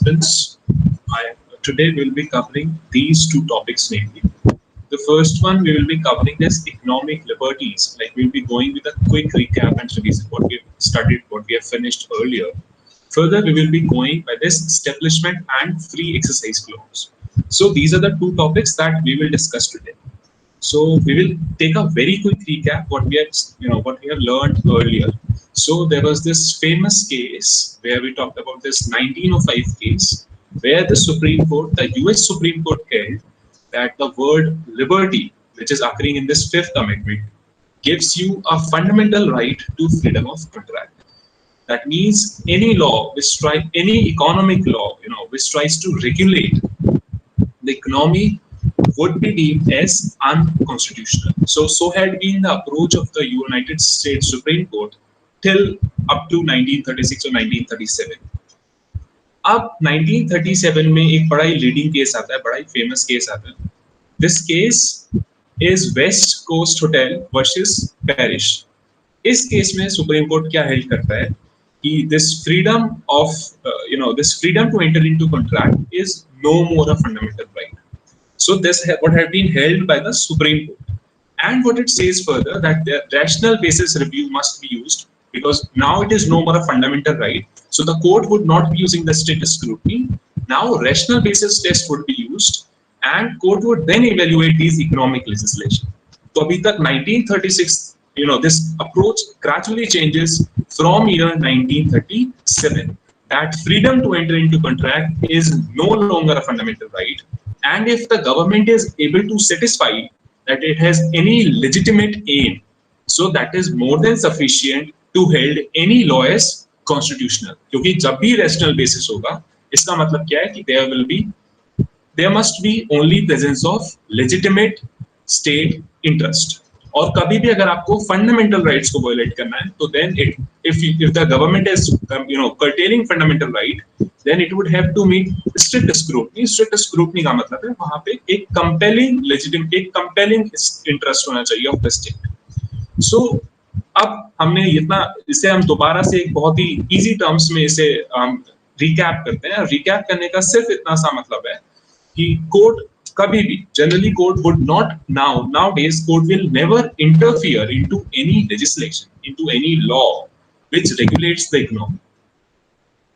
participants. Today we'll be covering these two topics mainly. The first one we will be covering is economic liberties. Like we'll be going with a quick recap and revision what we've studied, what we have finished earlier. Further, we will be going by this establishment and free exercise clause. So these are the two topics that we will discuss today. So we will take a very quick recap what we have learned earlier. So there was this famous case where we talked about this 1905 case where the Supreme Court, the US Supreme Court held that the word liberty, which is occurring in this Fifth Amendment, gives you a fundamental right to freedom of contract. That means any law any economic law, which tries to regulate the economy would be deemed as unconstitutional. So had been the approach of the United States Supreme Court till up to 1936 or 1937. अब 1937 में एक बड़ा ही leading case आता है, बड़ा ही famous case आता है. This case is West Coast Hotel versus Parish. इस केस में सुप्रीम कोर्ट क्या हेल्ड करता है कि this freedom to enter into contract is no more a fundamental right. So this what had been held by the Supreme Court, and what it says further that the rational basis review must be used because now it is no more a fundamental right. So the court would not be using the strict scrutiny. Now rational basis test would be used, and court would then evaluate these economic legislation. So abhi tak 1936, this approach gradually changes from year 1937. That freedom to enter into contract is no longer a fundamental right. And if the government is able to satisfy that it has any legitimate aim, so that is more than sufficient to hold any law as constitutional. क्योंकि जब भी rational basis होगा, इसका मतलब क्या है कि there must be only presence of legitimate state interest. और कभी भी अगर आपको fundamental rights को violate करना है, तो then if the government is curtailing fundamental right, then it would have to meet strict scrutiny. Strict scrutiny का मतलब है वहाँ पे एक compelling interest होना चाहिए of the state. So अब हमने इसे हम दोबारा से एक बहुत ही easy terms में इसे recap करते हैं. Recap करने का सिर्फ इतना सा मतलब है कि court कभी भी generally court would not nowadays court will never interfere into any legislation, into any law which regulates the economy.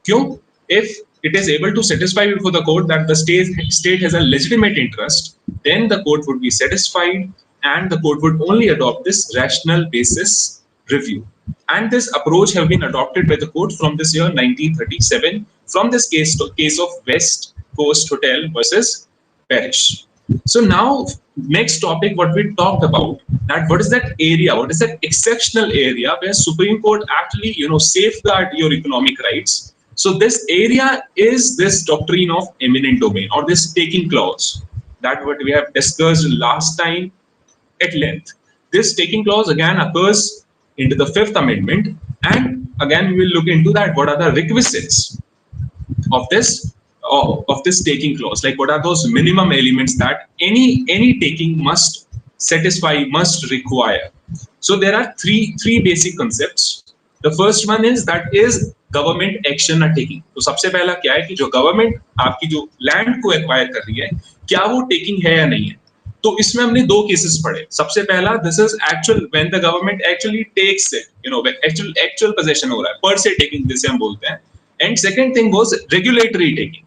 क्यों? If it is able to satisfy before the court that the state has a legitimate interest, then the court would be satisfied and the court would only adopt this rational basis review. And this approach have been adopted by the court from this year 1937 from this case of West Coast Hotel versus Parish. So now next topic what we talked about, that what is that area, what is that exceptional area where Supreme Court actually safeguard your economic rights. So this area is this doctrine of eminent domain or this taking clause, that what we have discussed last time at length. This taking clause again occurs into the Fifth Amendment, and again we will look into that what are the requisites of this taking clause, like what are those minimum elements that any taking must satisfy, must require. So there are three basic concepts. The first one is that is government action or taking. तो सबसे पहला क्या है कि जो government आपकी जो land को एक्वायर कर रही है क्या वो टेकिंग है या नहीं है. तो इसमें हमने दो केसेस पढ़े. सबसे पहला this is actual when the government actually takes it, actual possession हो रहा है, पर से टेकिंग जिसे हम बोलते हैं. And second thing was regulatory taking.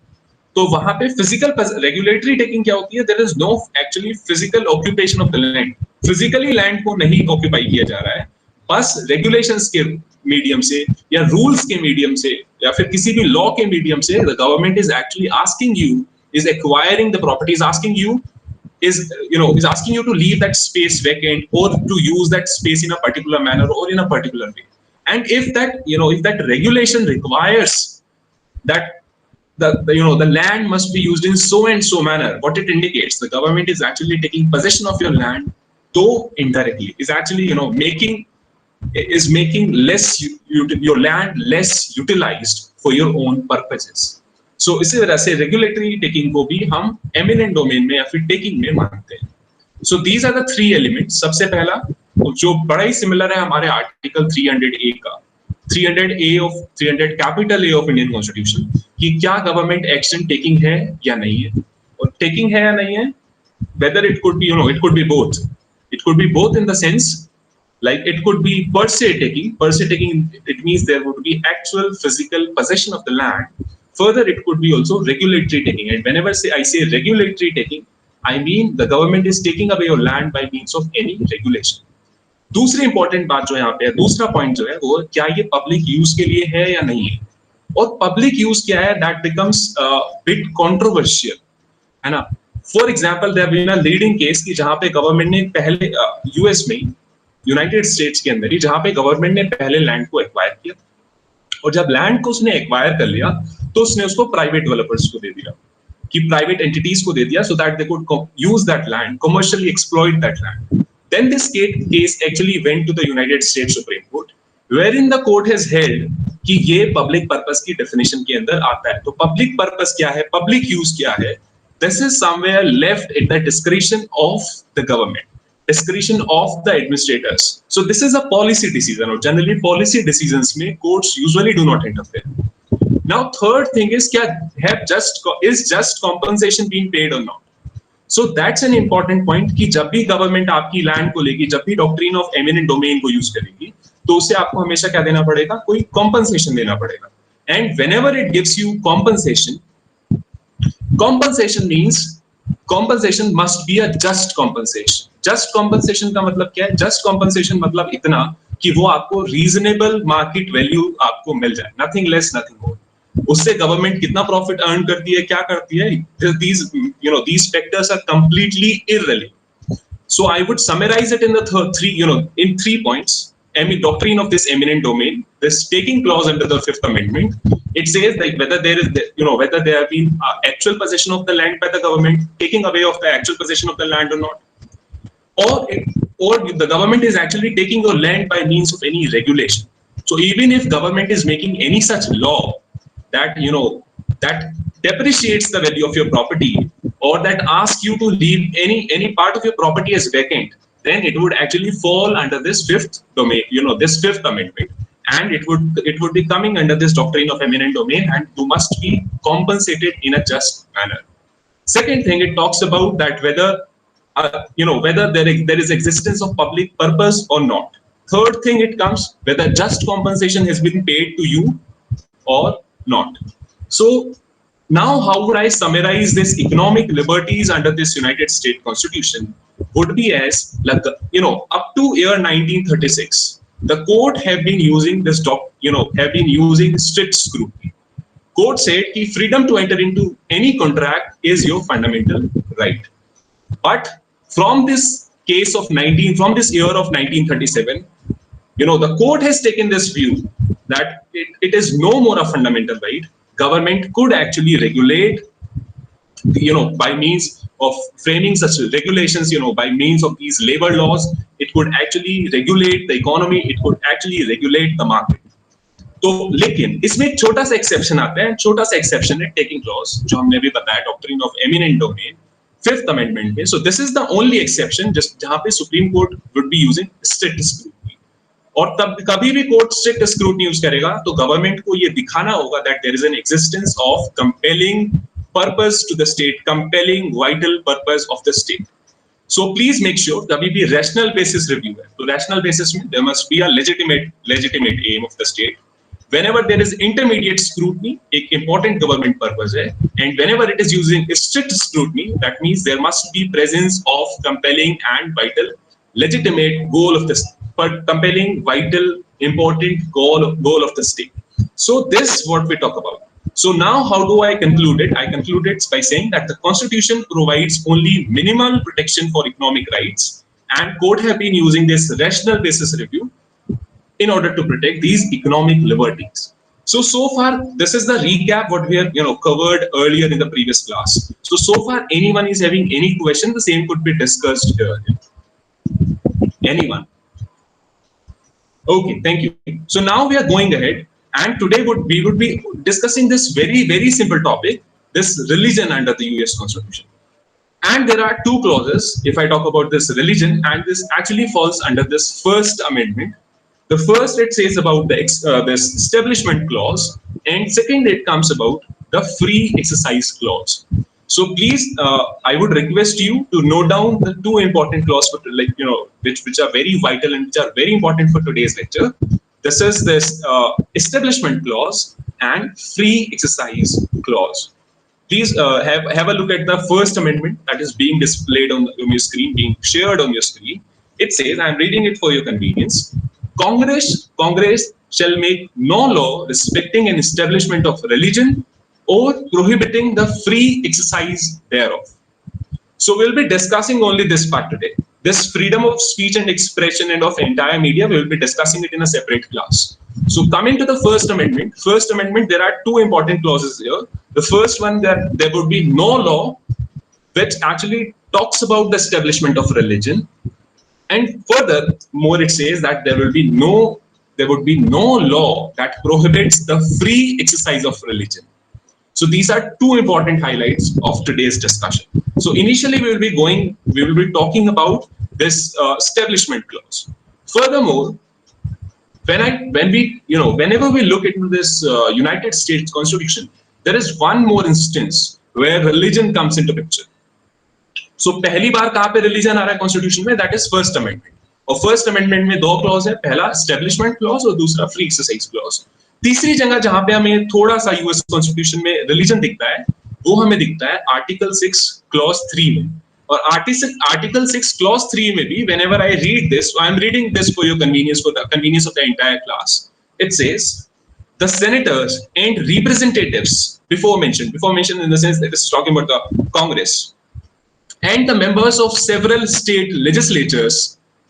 तो वहां पे फिजिकल रेगुलेटरी टेकिंग क्या होती है, there is no actually physical occupation of the land. Physically land को नहीं ऑक्यूपाई किया जा रहा है, बस रेगुलेशंस के मीडियम से या रूल्स के मीडियम से या फिर किसी भी लॉ के मीडियम से the government is actually asking you, is acquiring the property, is asking you is asking you to leave that space vacant or to use that space in a particular manner or in a particular way. And if that regulation requires that the land must be used in so and so manner, what it indicates the government is actually taking possession of your land, though indirectly is actually making your land less utilized for your own purposes. So इसी वजह से regulatory taking को भी हम eminent domain में या फिर taking में मानते हैं. So these are the three elements. सबसे पहला जो बड़ा ही सिमिलर है हमारे आर्टिकल 300A का, 300A of 300 capital A of Indian Constitution कि क्या गवर्नमेंट एक्शन टेकिंग है या नहीं है, और टेकिंग है या नहीं है, whether it could be, it could be both. It could be both in the sense, like it could be per se taking. Per se taking, it means there would be actual physical possession of the land. Further, it could be also regulatory taking. And whenever I say regulatory taking, I mean the government is taking away your land by means of any regulation. दूसरी important बात जो यहाँ पे है, दूसरा point जो है वो क्या ये पब्लिक यूज के लिए है या नहीं है, और पब्लिक यूज क्या है, दैट बिकम्स बिट कंट्रोवर्शियल, है ना. For example there been a leading case कि जहां पे गवर्नमेंट ने पहले यूएस में, यूनाइटेड स्टेट्स के अंदर ही, जहां पे गवर्नमेंट ने पहले लैंड को एक्वायर किया, और जब लैंड को उसने एक्वायर कर लिया तो उसने उसको प्राइवेट डेवलपर्स को दे दिया, कि प्राइवेट एंटिटीज को दे दिया, so that they could use that land, commercially exploit that land. Then this case actually went to the United States Supreme Court, wherein the court has held कि ये public purpose की definition के अंदर आता है. तो public purpose क्या है, public use क्या है, this is somewhere left at the discretion of the government, discretion of the administrators. So this is a policy decision, or generally policy decisions में courts usually do not interfere. Now third thing is क्या is just compensation being paid or not. So that's an important point कि जब भी government आपकी land को लेगी, जब भी डॉक्ट्रिन ऑफ एमिनेंट डोमेन को यूज करेगी, तो उसे आपको हमेशा क्या देना पड़ेगा, कोई कॉम्पनसेशन देना पड़ेगा. And whenever it gives you compensation, compensation means compensation must be a just compensation. Just compensation का मतलब क्या है, जस्ट कॉम्पनसेशन मतलब इतना कि वो आपको रीजनेबल मार्केट वैल्यू आपको मिल जाए, नथिंग लेस नथिंग मोर. उससे गवर्नमेंट कितना प्रॉफिट अर्न करती है, क्या करती है, these factors are completely irrelevant. So I would summarize it in the in 3 points. Doctrine of this eminent domain, this taking clause under the 5th Amendment, it says like whether there is, whether there have been actual possession of the land by the government, taking away of the actual possession of the land or not, or the government is actually taking your land by means of any regulation. So even if government is making any such law that that depreciates the value of your property, or that asks you to leave any part of your property as vacant, then it would actually fall under this 5th domain, this 5th Amendment, and it would be coming under this doctrine of eminent domain, and you must be compensated in a just manner. Second thing, it talks about that whether whether there is existence of public purpose or not. Third thing, it comes whether just compensation has been paid to you or not. So now how would I summarize this economic liberties under this United States Constitution would be as, like, up to year 1936, the court have been using this have been using strict scrutiny. Court said that freedom to enter into any contract is your fundamental right. But from this case of from this year of 1937, the court has taken this view that it is no more a fundamental right. Government could actually regulate, by means of framing such regulations, by means of these labor laws, it could actually regulate the economy, it could actually regulate the market. तो लेकिन इसमें एक छोटा सा exception आता है, छोटा सा एक्सेप्शन है टेकिंग क्लॉज, जो हमने भी बताया, doctrine of eminent domain, 5th Amendment में. So this is the only exception जहां पे supreme court would be using strict scrutiny. और तब कभी भी कोर्ट स्ट्रिक्ट स्क्रूटनी यूज करेगा तो गवर्नमेंट को ये दिखाना होगा that there is an existence of compelling purpose to the state, compelling vital purpose of the state. So please make sure कभी भी रैशनल बेसिस रिव्यू है तो रैशनल बेसिस में there must be a legitimate aim of the state. Whenever there is intermediate scrutiny, एक important government purpose है, and whenever it is using strict scrutiny, that means there must be presence of compelling and vital legitimate goal of the compelling, vital, important goal of the state. So this is what we talk about. So now how do I conclude it? I conclude it by saying that the Constitution provides only minimal protection for economic rights, and court have been using this rational basis review in order to protect these economic liberties. So far, this is the recap what we have covered earlier in the previous class. So far, anyone is having any question, the same could be discussed here. Anyone? Okay, thank you. So now we are going ahead, and today we would be discussing this very simple topic, this religion under the US Constitution. And there are 2 clauses if I talk about this religion, and this actually falls under this 1st Amendment. The first it says about this establishment clause, and second it comes about the free exercise clause. So please, I would request you to note down the two important clauses for which are very vital and which are very important for today's lecture. This is this establishment clause and free exercise clause. Please have a look at the First Amendment that is being displayed on your screen, being shared on your screen. It says, I am reading it for your convenience. Congress shall make no law respecting an establishment of religion or prohibiting the free exercise thereof. So we'll be discussing only this part today. This freedom of speech and expression and of entire media, we will be discussing it in a separate class. So coming to the First Amendment, there are two important clauses here. The first one, that there would be no law which actually talks about the establishment of religion. And furthermore, it says that there would be no law that prohibits the free exercise of religion. So these are two important highlights of today's discussion. So initially we will be talking about this establishment clause. Furthermore, whenever we look into this United States Constitution, there is one more instance where religion comes into picture. So पहली बार कहाँ पे religion आ रहा है constitution में, that is first amendment. और first amendment में दो clause है, पहला एस्टेब्लिशमेंट क्लॉज और दूसरा फ्री एक्सरसाइज क्लॉज. तीसरी जगह जहां पे हमें थोड़ा सा यूएस कॉन्स्टिट्यूशन में रिलीजन दिखता है, वो हमें दिखता है आर्टिकल 6 क्लॉज 3 में. और आर्टिकल 6 क्लॉज 3 में भी whenever I read this, I am reading this for your convenience, for the convenience of the entire class. It says the senators and representatives before mentioned in the sense that it's talking about the Congress and the members of several state legislatures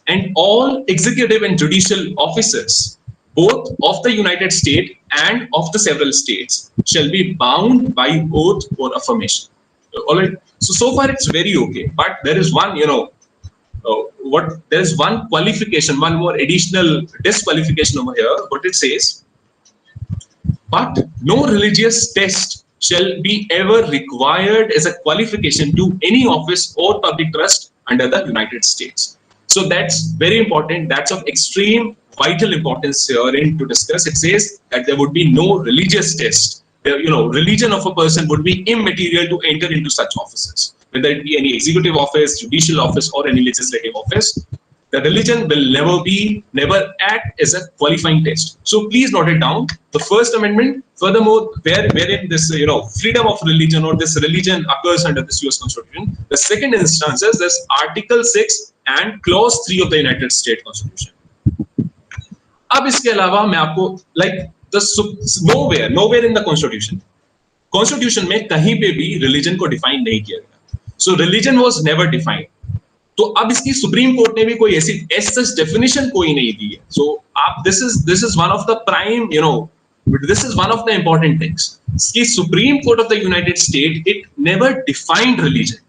and all executive and judicial officers, both of the United States and of the several states, shall be bound by oath or affirmation. All right. So far it's very okay, but there is one, there is one qualification, one more additional disqualification over here. What it says, but no religious test shall be ever required as a qualification to any office or public trust under the United States. So that's very important. That's of extreme vital importance here to discuss. It says that there would be no religious test. Religion of a person would be immaterial to enter into such offices, whether it be any executive office, judicial office, or any legislative office. The religion will never act as a qualifying test. So please note it down. The First Amendment, furthermore, wherein this freedom of religion or this religion occurs under this US Constitution. The second instance is this Article 6 and Clause 3 of the United States Constitution. अब इसके अलावा मैं आपको nowhere in the Constitution में कहीं पे भी religion को define नहीं किया गया. So religion was never defined. तो अब इसकी सुप्रीम कोर्ट ने भी कोई ऐसी डेफिनेशन कोई नहीं दी है. सो आप this is one of the prime, this is one of the important things. कि Supreme Court of the United States, it never defined religion.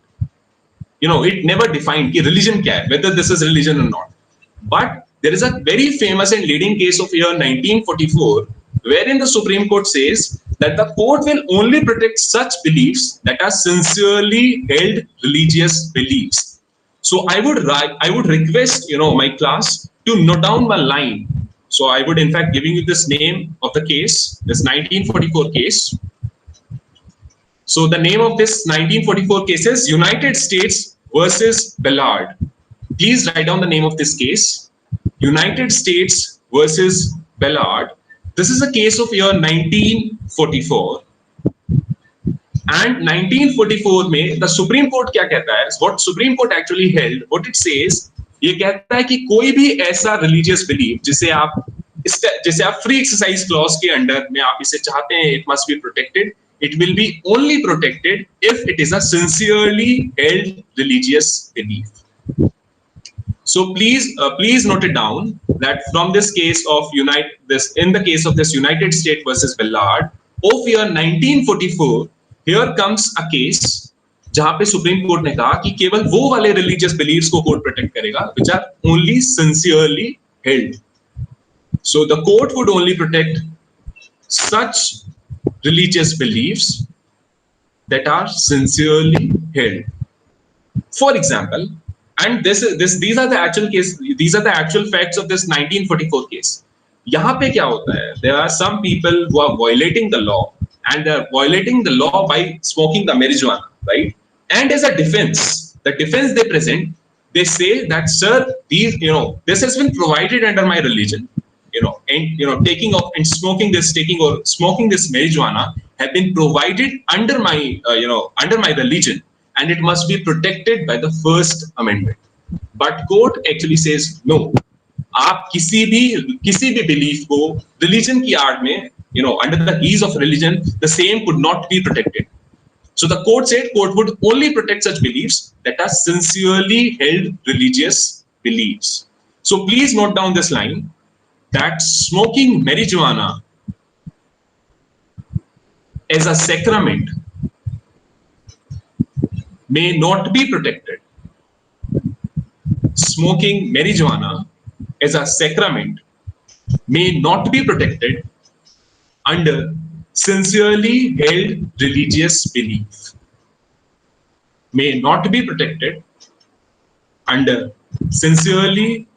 It never defined कि religion क्या है, whether this is religion or not. But there is a very famous and leading case of year 1944, wherein the Supreme Court says that the court will only protect such beliefs that are sincerely held religious beliefs. So I would request my class to note down one line. So I would in fact giving you this name of the case, this 1944 case. So the name of this 1944 case is United States versus Ballard. Please write down the name of this case, United States versus Ballard. This is a case of year 1944. And 1944 में the Supreme Court क्या कहता है? What Supreme Court actually held, what it says, ये कहता है कि कोई भी ऐसा religious belief जिसे आप free exercise clause के अंडर में आप इसे चाहते हैं, it must be protected. It will be only protected if it is a sincerely held religious belief. So please note it down that from this case of in the case of this United States versus Ballard of year 1944. Here comes a case जहां पे supreme court ने कहा कि केवल वो वाले religious beliefs को court protect करेगा which are only sincerely held. So the court would only protect such religious beliefs that are sincerely held. For example, And these are the actual case. These are the actual facts of this 1944 case. यहाँ पे क्या होता है? There are some people who are violating the law, and they are violating the law by smoking the marijuana, right? And as a defense, the defense they present, they say that, sir, these, this has been provided under my religion, and taking off and smoking this marijuana have been provided under my under my religion, and it must be protected by the First Amendment. But court actually says no. आप किसी भी belief को religion की आड़ में, under the ease of religion, the same could not be protected. So the court said court would only protect such beliefs that are sincerely held religious beliefs. So please note down this line, that smoking marijuana as a sacrament may not be protected. Smoking marijuana as a sacrament may not be protected under sincerely held religious belief. May not be protected under sincerely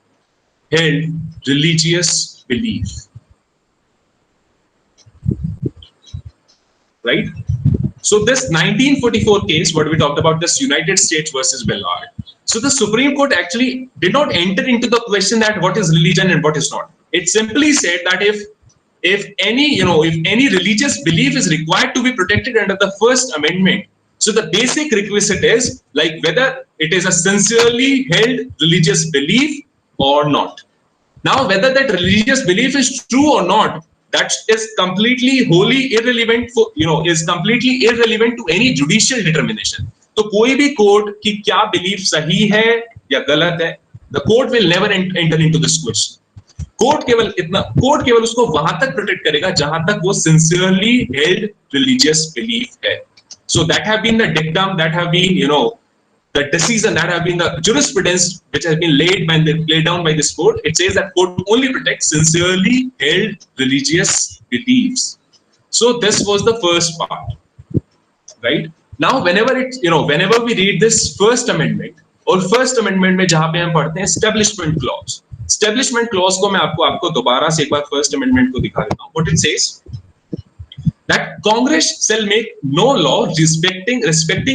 held religious belief. Right? So this 1944 case, what we talked about, this United States versus Ballard. So the Supreme Court actually did not enter into the question that what is religion and what is not. It simply said that if any religious belief is required to be protected under the First Amendment, so the basic requisite is like whether it is a sincerely held religious belief or not. Now, whether that religious belief is true or not, that is completely wholly irrelevant for, is completely irrelevant to any judicial determination. तो कोई भी court की क्या belief सही है या गलत है, the court will never enter into this question. Court केवल उसको वहां तक प्रोटेक्ट करेगा जहां तक वो सिंसियरली हेल्ड रिलीजियस बिलीफ है. So that have been the dictum, that have been, the decision, that have been the jurisprudence which has been laid down by this court. It says that court only protects sincerely held religious beliefs. So this was the first part, right? Now, whenever we read this First Amendment, और First Amendment में जहाँ पे हम पढ़ते हैं Establishment Clause. Establishment Clause को मैं आपको दोबारा से एक बार First Amendment को दिखा देता हूँ. What it says? That Congress shall make no law respecting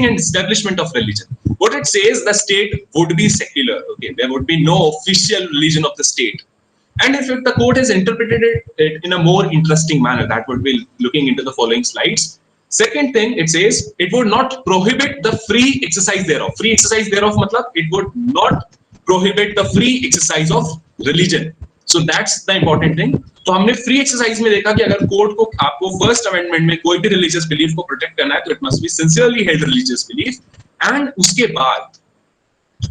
an establishment of religion. What it says, the state would be secular. Okay, there would be no official religion of the state. And if the court has interpreted it in a more interesting manner, that would be looking into the following slides. Second thing, it says it would not prohibit the free exercise thereof. Free exercise thereof, matlab it would not prohibit the free exercise of religion. So that's the important thing. तो हमने free exercise में देखा कि अगर court को आपको first amendment में कोई भी रिलीजियस बिलीफ को प्रोटेक्ट करना है तो it must B sincerely held religious belief. And उसके बाद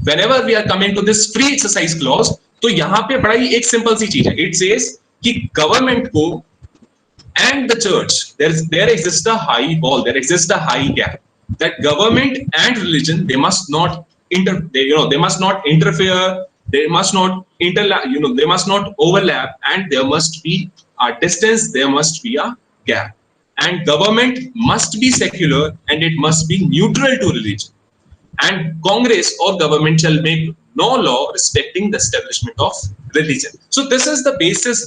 whenever we are coming to this free exercise clause, तो यहाँ पे बड़ा ही एक सिंपल सी चीज है. इट सेज कि गवर्नमेंट को and the church, there exists a high wall, there exists a high gap, that government and religion, they must not interfere, they must not they must not overlap, and there must be a distance, there must be a gap, and government must be secular and it must be neutral to religion, and Congress or government shall make no law respecting the establishment of religion. So this is the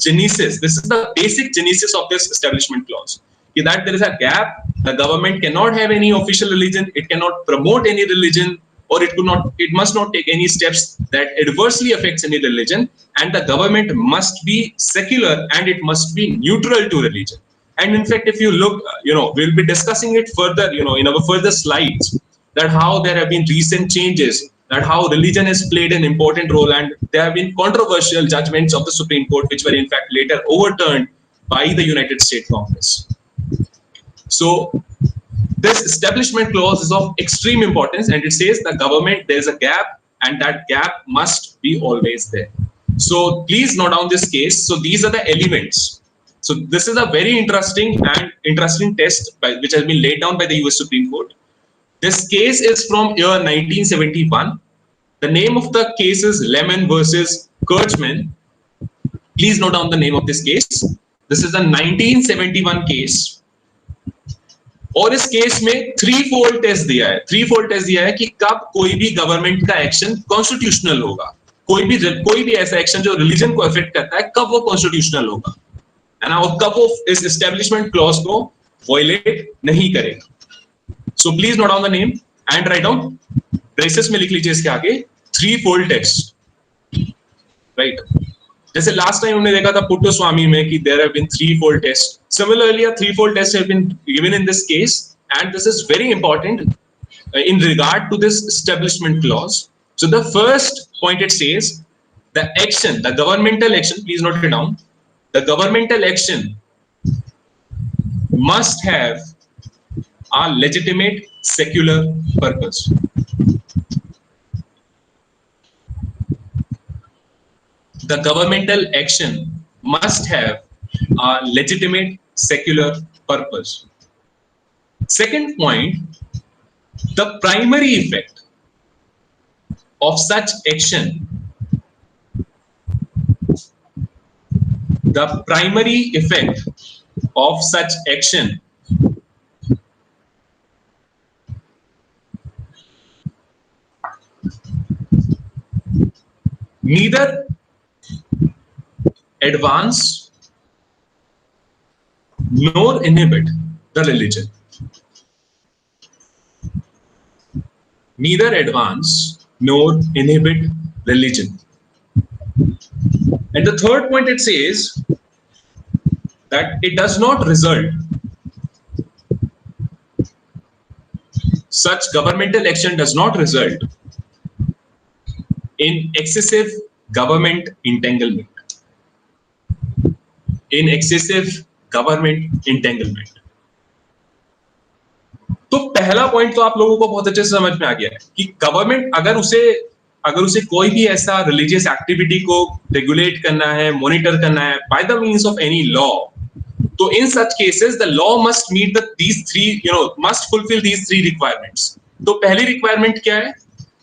genesis, this is the basic genesis of this establishment clause, that there is a gap. The government cannot have any official religion, it cannot promote any religion, or it must not take any steps that adversely affects any religion, and the government must be secular and it must be neutral to religion. And in fact, if you look, we'll be discussing it further, in our further slides, that how there have been recent changes, that how religion has played an important role, and there have been controversial judgments of the Supreme Court which were in fact later overturned by the United States Congress. So this establishment clause is of extreme importance, and it says the government, there is a gap, and that gap must be always there. So please note down this case. So these are the elements. So this is a very interesting test which has been laid down by the US Supreme Court. This case is from year 1971. The name of the case is Lemon versus Kirchman. Please note down the name of this case. This is a 1971 case. और इस case में three fold test दिया है कि कब कोई भी government का एक्शन कॉन्स्टिट्यूशनल होगा, कोई भी ऐसा एक्शन जो रिलीजन को अफेक्ट करता है कब वो कॉन्स्टिट्यूशनल होगा, है ना, और कब वो इस एस्टेब्लिशमेंट क्लॉज को वायलेट नहीं करेगा। So please note down the name and write down, braces में लिख लीजिए इसके आगे थ्री फोल्ड टेस्ट, राइट। जैसे लास्ट टाइम हमने देखा था पुट्टस्वामी में कि there have been threefold test, similarly a threefold test have been given in this case, and this is very important in regard to this establishment clause. So the first point it says the action, the governmental action, please note it down, the governmental action must have a legitimate secular purpose. The governmental action must have a legitimate secular purpose. Second point, the primary effect of such action, the primary effect of such action neither advance nor inhibit the religion. Neither advance nor inhibit religion. And the third point it says that it does not result, such governmental action does not result in excessive government entanglement. In excessive government entanglement. तो पहला point तो आप लोगों को बहुत अच्छे से समझ में आ गया है कि गवर्नमेंट अगर उसे कोई भी ऐसा रिलीजियस एक्टिविटी को रेगुलेट करना है, मॉनिटर करना है by the means of any law, तो in such cases the law must meet these three, must fulfil these three requirements. तो पहली रिक्वायरमेंट क्या है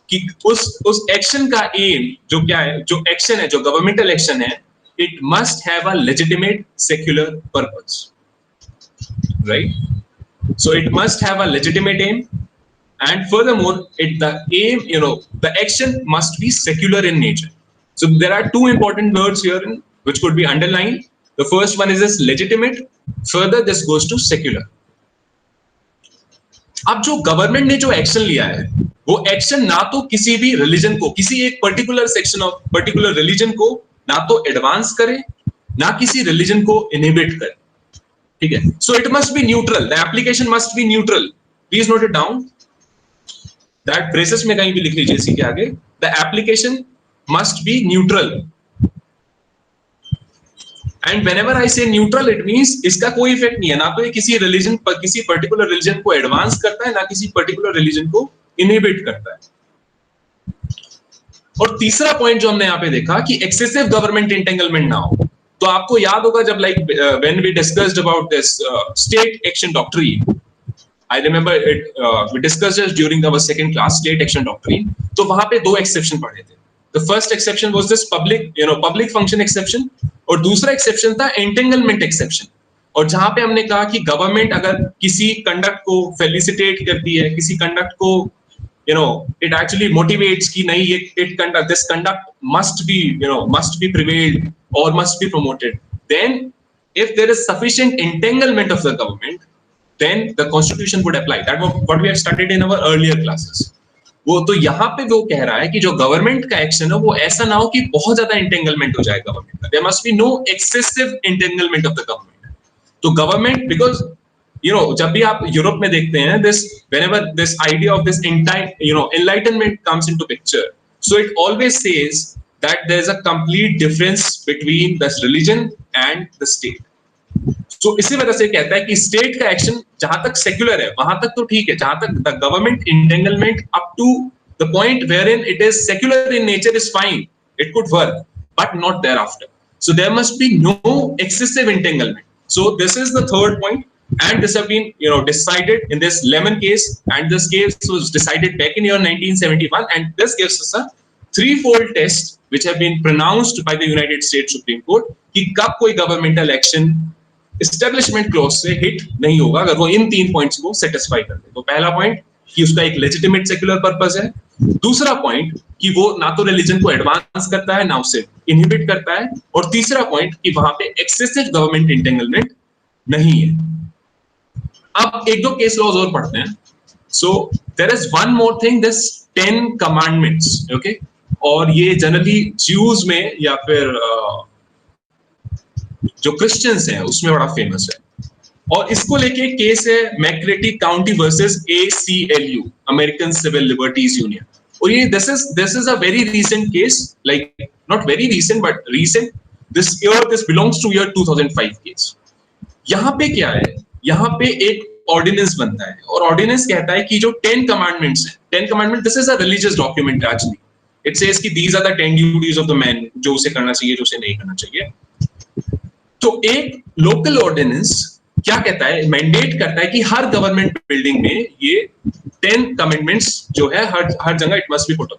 कि उस एक्शन का एम जो क्या है, जो एक्शन है, जो गवर्नमेंटल एक्शन है, it must have a legitimate secular purpose, right? So it must have a legitimate aim, and furthermore the aim, the action must be secular in nature. So there are two important words here which could be underlined. The first one is this legitimate, further this goes to secular. अब जो government ने जो action लिया है वो action ना तो किसी भी रिलीजन को, किसी एक particular section of particular religion को ना तो एडवांस करे, ना किसी रिलीजन को इनहिबिट करे, ठीक है। So it must B neutral, the application must be neutral, please note it down, that braces में कहीं भी लिख लीजिए इसी के आगे, the application must be neutral. And whenever I से न्यूट्रल इट मींस इसका कोई इफेक्ट नहीं है, ना तो ये किसी रिलीजन पर, किसी पर्टिकुलर रिलीजन को एडवांस करता है, ना किसी पर्टिकुलर रिलीजन को इनहिबिट करता है। और तीसरा पॉइंट जो हमने यहाँ पे देखा कि एक्सेसिव गवर्नमेंट इंटेंगलमेंट ना हो, तो आपको याद होगा जब when we discussed about this state action doctrine, I remember it, we discussed it during our second class, state action doctrine, तो वहां पे दो एक्सेप्शन पढ़े थे। The first exception was this public function exception, और दूसरा एक्सेप्शन था entanglement exception. और जहां पे हमने कहा कि गवर्नमेंट अगर किसी कंडक्ट को फेलिसिटेट करती है, किसी कंडक्ट को it actually motivates ki nahi this conduct must be prevailed or must be promoted, then if there is sufficient entanglement of the government, then the constitution would apply. That was what we have studied in our earlier classes. वो तो यहाँ पे वो कह रहा है कि जो गवर्नमेंट का एक्शन है वो ऐसा ना हो कि बहुत ज्यादा entanglement हो जाए गवर्नमेंट का, there must be no excessive entanglement of the government. तो गवर्नमेंट, बिकॉज जब भी आप यूरोप में देखते हैं this, whenever this idea of this enlightenment comes into picture, so it always says that there is a complete difference between this religion and the state. So इसी वजह से कहता है कि स्टेट का एक्शन जहां तक सेक्युलर है वहां तक तो ठीक है, जहां तक the government entanglement up to the point wherein it is secular in nature is fine, it could work, but not thereafter. So there must be no excessive entanglement. So this is the third point. And this have been decided in this Lemon case, and this case was decided back in year 1971, and this gives us a threefold test which have been pronounced by the United States Supreme Court कि कब कोई governmental action establishment clause से hit नहीं होगा अगर वो इन 3 points को satisfy कर ले। तो पहला पॉइंट कि उसका एक लेजिटिमेट सेक्युलर पर्पस है, दूसरा पॉइंट कि वो ना तो रिलीजन को एडवांस करता है ना उसे इनहिबिट करता है, और तीसरा पॉइंट कि वहां पे एक्सेसिव गवर्नमेंट इंटेंगलमेंट नहीं है। अब एक दो केस लॉज और पढ़ते हैं। So there is one more thing, this 10 commandments, okay, और ये जनरली ज्यूज में या फिर जो क्रिश्चियंस हैं उसमें बड़ा फेमस है। और इसको लेके केस है McCreary county versus ACLU, American Civil Liberties Union. और ये this is a very recent case, like not very recent but recent, this belongs to year 2005 case. यहाँ पे क्या है, यहाँ पे एक ऑर्डिनेंस बनता है और ऑर्डिनेंस कहता है कि जो 10 कमांडमेंट्स हैं, 10 commandment, this is a religious document actually. It says कि these are the 10 duties of the man, जो उसे करना चाहिए, जो उसे नहीं करना चाहिए। तो एक लोकल ऑर्डिनेंस क्या कहता है, मैंडेट करता है कि हर गवर्नमेंट बिल्डिंग में ये 10 कमेंडमेंट्स जो है हर जगह it must B put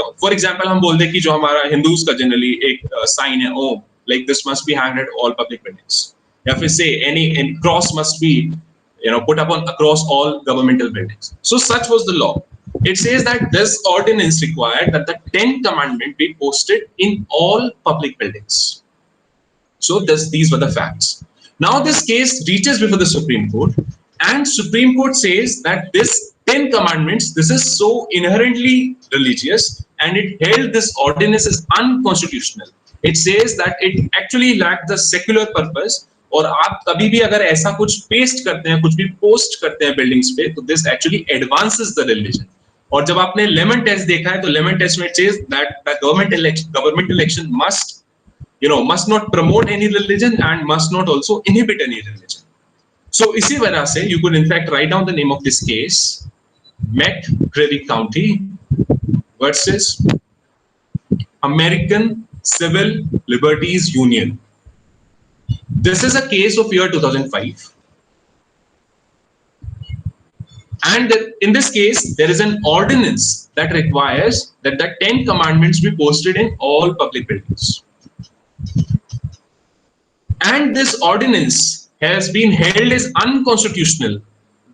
out. For example हम बोल दें कि जो हमारा हिंदूज का जनरली एक साइन है Om, like this must be hanged at all public buildings, या फिर से any cross must be put up on across all governmental buildings. So such was the law. It says that this ordinance required that the 10 commandment be posted in all public buildings. So these were the facts. Now this case reaches before the Supreme Court, and Supreme Court says that this 10 commandments, this is so inherently religious, and it held this ordinance as unconstitutional. It says that it actually lacked the secular purpose, और आप कभी भी अगर ऐसा कुछ paste करते हैं, कुछ भी पोस्ट करते हैं बिल्डिंग्स पे, तो this actually advances the religion. और जब आपने लेमन टेस्ट देखा है तो लेमन टेस्ट में it says that the government election must not promote any religion and must not also inhibit any religion. So इसी वजह से you could in fact write down the name of this case, McCreary County versus American Civil Liberties Union. This is a case of year 2005. And in this case, there is an ordinance that requires that the 10 commandments be posted in all public buildings. And this ordinance has been held as unconstitutional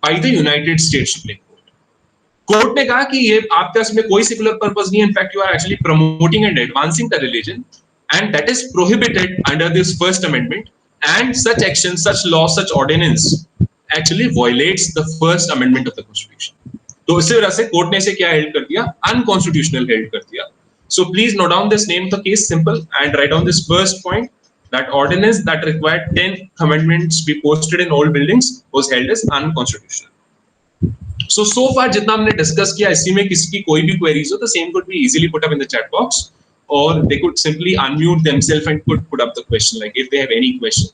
by the United States Supreme Court. Court ने कहा कि ये आपका इसमें कोई secular purpose नहीं है, in fact you are actually promoting and advancing the religion, and that is prohibited under this First Amendment, and such action, such law, such ordinance actually violates the First Amendment of the Constitution. तो इसी वजह से court ने इसे क्या held कर दिया, unconstitutional held कर दिया। So please note down this name of the case, simple, and write down this first point, that ordinance that required 10 commandments be posted in all buildings was held as unconstitutional. So far जितना हमने discuss किया, इसी में किसी की कोई भी queries हो तो same could be easily put up in the chat box, or they could simply unmute themselves and could put up the question, like if they have any question.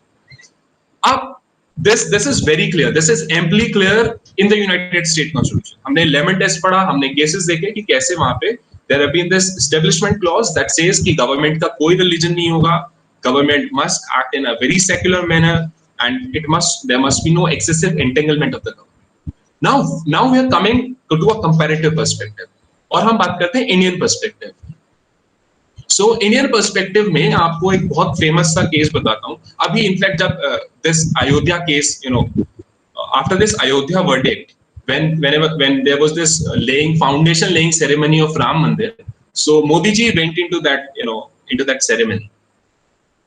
Up this is very clear, this is amply clear in the United States Constitution. हमने lemon test पढ़ा, हमने cases देखे कि कैसे वहां पे there have been this establishment clause that says कि government का कोई रिलीजन नहीं होगा, government must act in a very secular manner, and there must be no excessive entanglement of the government. Now we are coming to a comparative perspective, और हम बात करते हैं Indian perspective. So Indian perspective में आपको एक बहुत famous सा केस बताता हूं। अभी इनफैक्ट जब this Ayodhya case, after this Ayodhya verdict, when there was this foundation laying ceremony of Ram Mandir, so Modi ji went into that ceremony,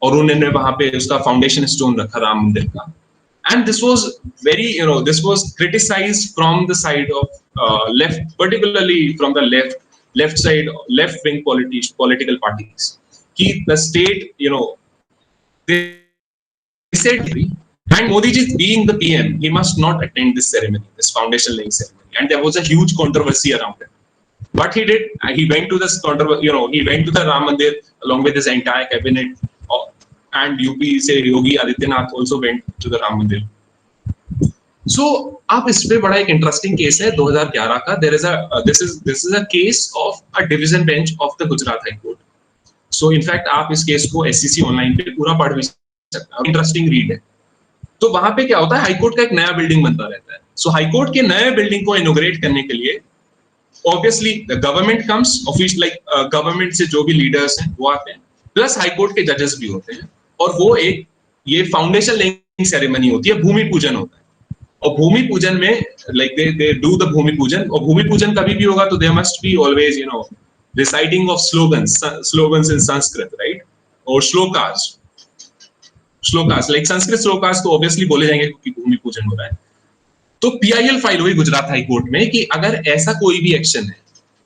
और उन्होंने वहां पे उसका फाउंडेशन स्टोन रखा राम मंदिर का, and this was very this was criticized from the side of left, particularly from the left side, left wing political parties, कि the state they said, and Modi ji being the PM, he must not attend this ceremony, this foundation laying ceremony, and there was a huge controversy around it. But he did, he went to this he went to the Ram Mandir along with his entire cabinet, and UP से Yogi Adityanath also went to the Ram Mandir. So आप इस पे बड़ा एक interesting case है 2011 का, this is a case of a division bench of the Gujarat High Court. So in fact आप इस केस को SCC ऑनलाइन पे पूरा पढ़ भी सकते हैं, इंटरेस्टिंग रीड है। तो वहां पे क्या होता है, हाई कोर्ट का एक नया बिल्डिंग बनता रहता है। सो हाई कोर्ट के नए बिल्डिंग को इनॉग्रेट करने के लिए obviously the government comes, official like government से जो भी लीडर्स हैं वो आते हैं, प्लस हाई कोर्ट के जजेस भी होते हैं, और वो एक ये फाउंडेशन लेइंग सेरेमनी होती है, भूमि पूजन होता है। और भूमि पूजन में like they do the bhoomi pujan, और भूमि पूजन कभी भी होगा तो there must be always reciting of slogans in Sanskrit, right? और श्लोकास लाइक संस्कृत श्लोकास तो ऑब्वियसली बोले जाएंगे क्योंकि भूमि पूजन हो रहा है। तो पीआईएल फाइल हुई गुजरात हाई कोर्ट में कि अगर ऐसा कोई भी एक्शन है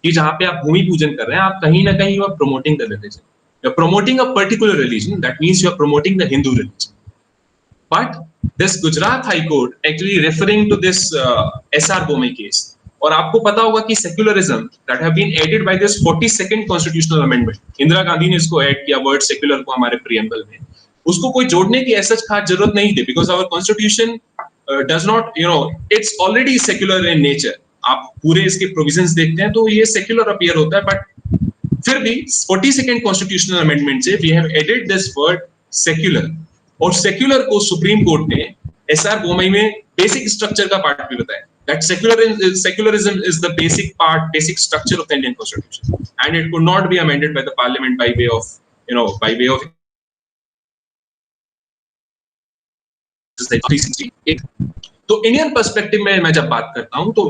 कि जहां पे आप भूमि पूजन कर रहे हैं, आप कहीं ना कहीं you are promoting the religion, you are promoting a particular religion, that means you are promoting the Hindu religion. But this Gujarat High Court actually referring to this SR Bomay case, और आपको पता होगा कि secularism that have been added by this 42nd constitutional amendment, Indira Gandhi ने इसको add किया word secular को हमारे प्रीएम्बल में, उसको कोई जोड़ने की ऐसा खास जरूरत नहीं थी, because our constitution does not it's already secular in nature. आप पूरे इसके प्रोविजंस देखते हैं तो ये सेक्युलर अपीयर होता है, बट फिर भी 42nd कॉन्स्टिट्यूशनल अमेंडमेंट से we have added this word secular, और सेक्युलर को सुप्रीम कोर्ट ने एसआर बोमई में बेसिक स्ट्रक्चर का पार्ट भी बताया, that secularism is the basic structure of the Indian Constitution, and it could not be amended by the Parliament by way of 368। तो Indian perspective में मैं जब बात करता हूं तो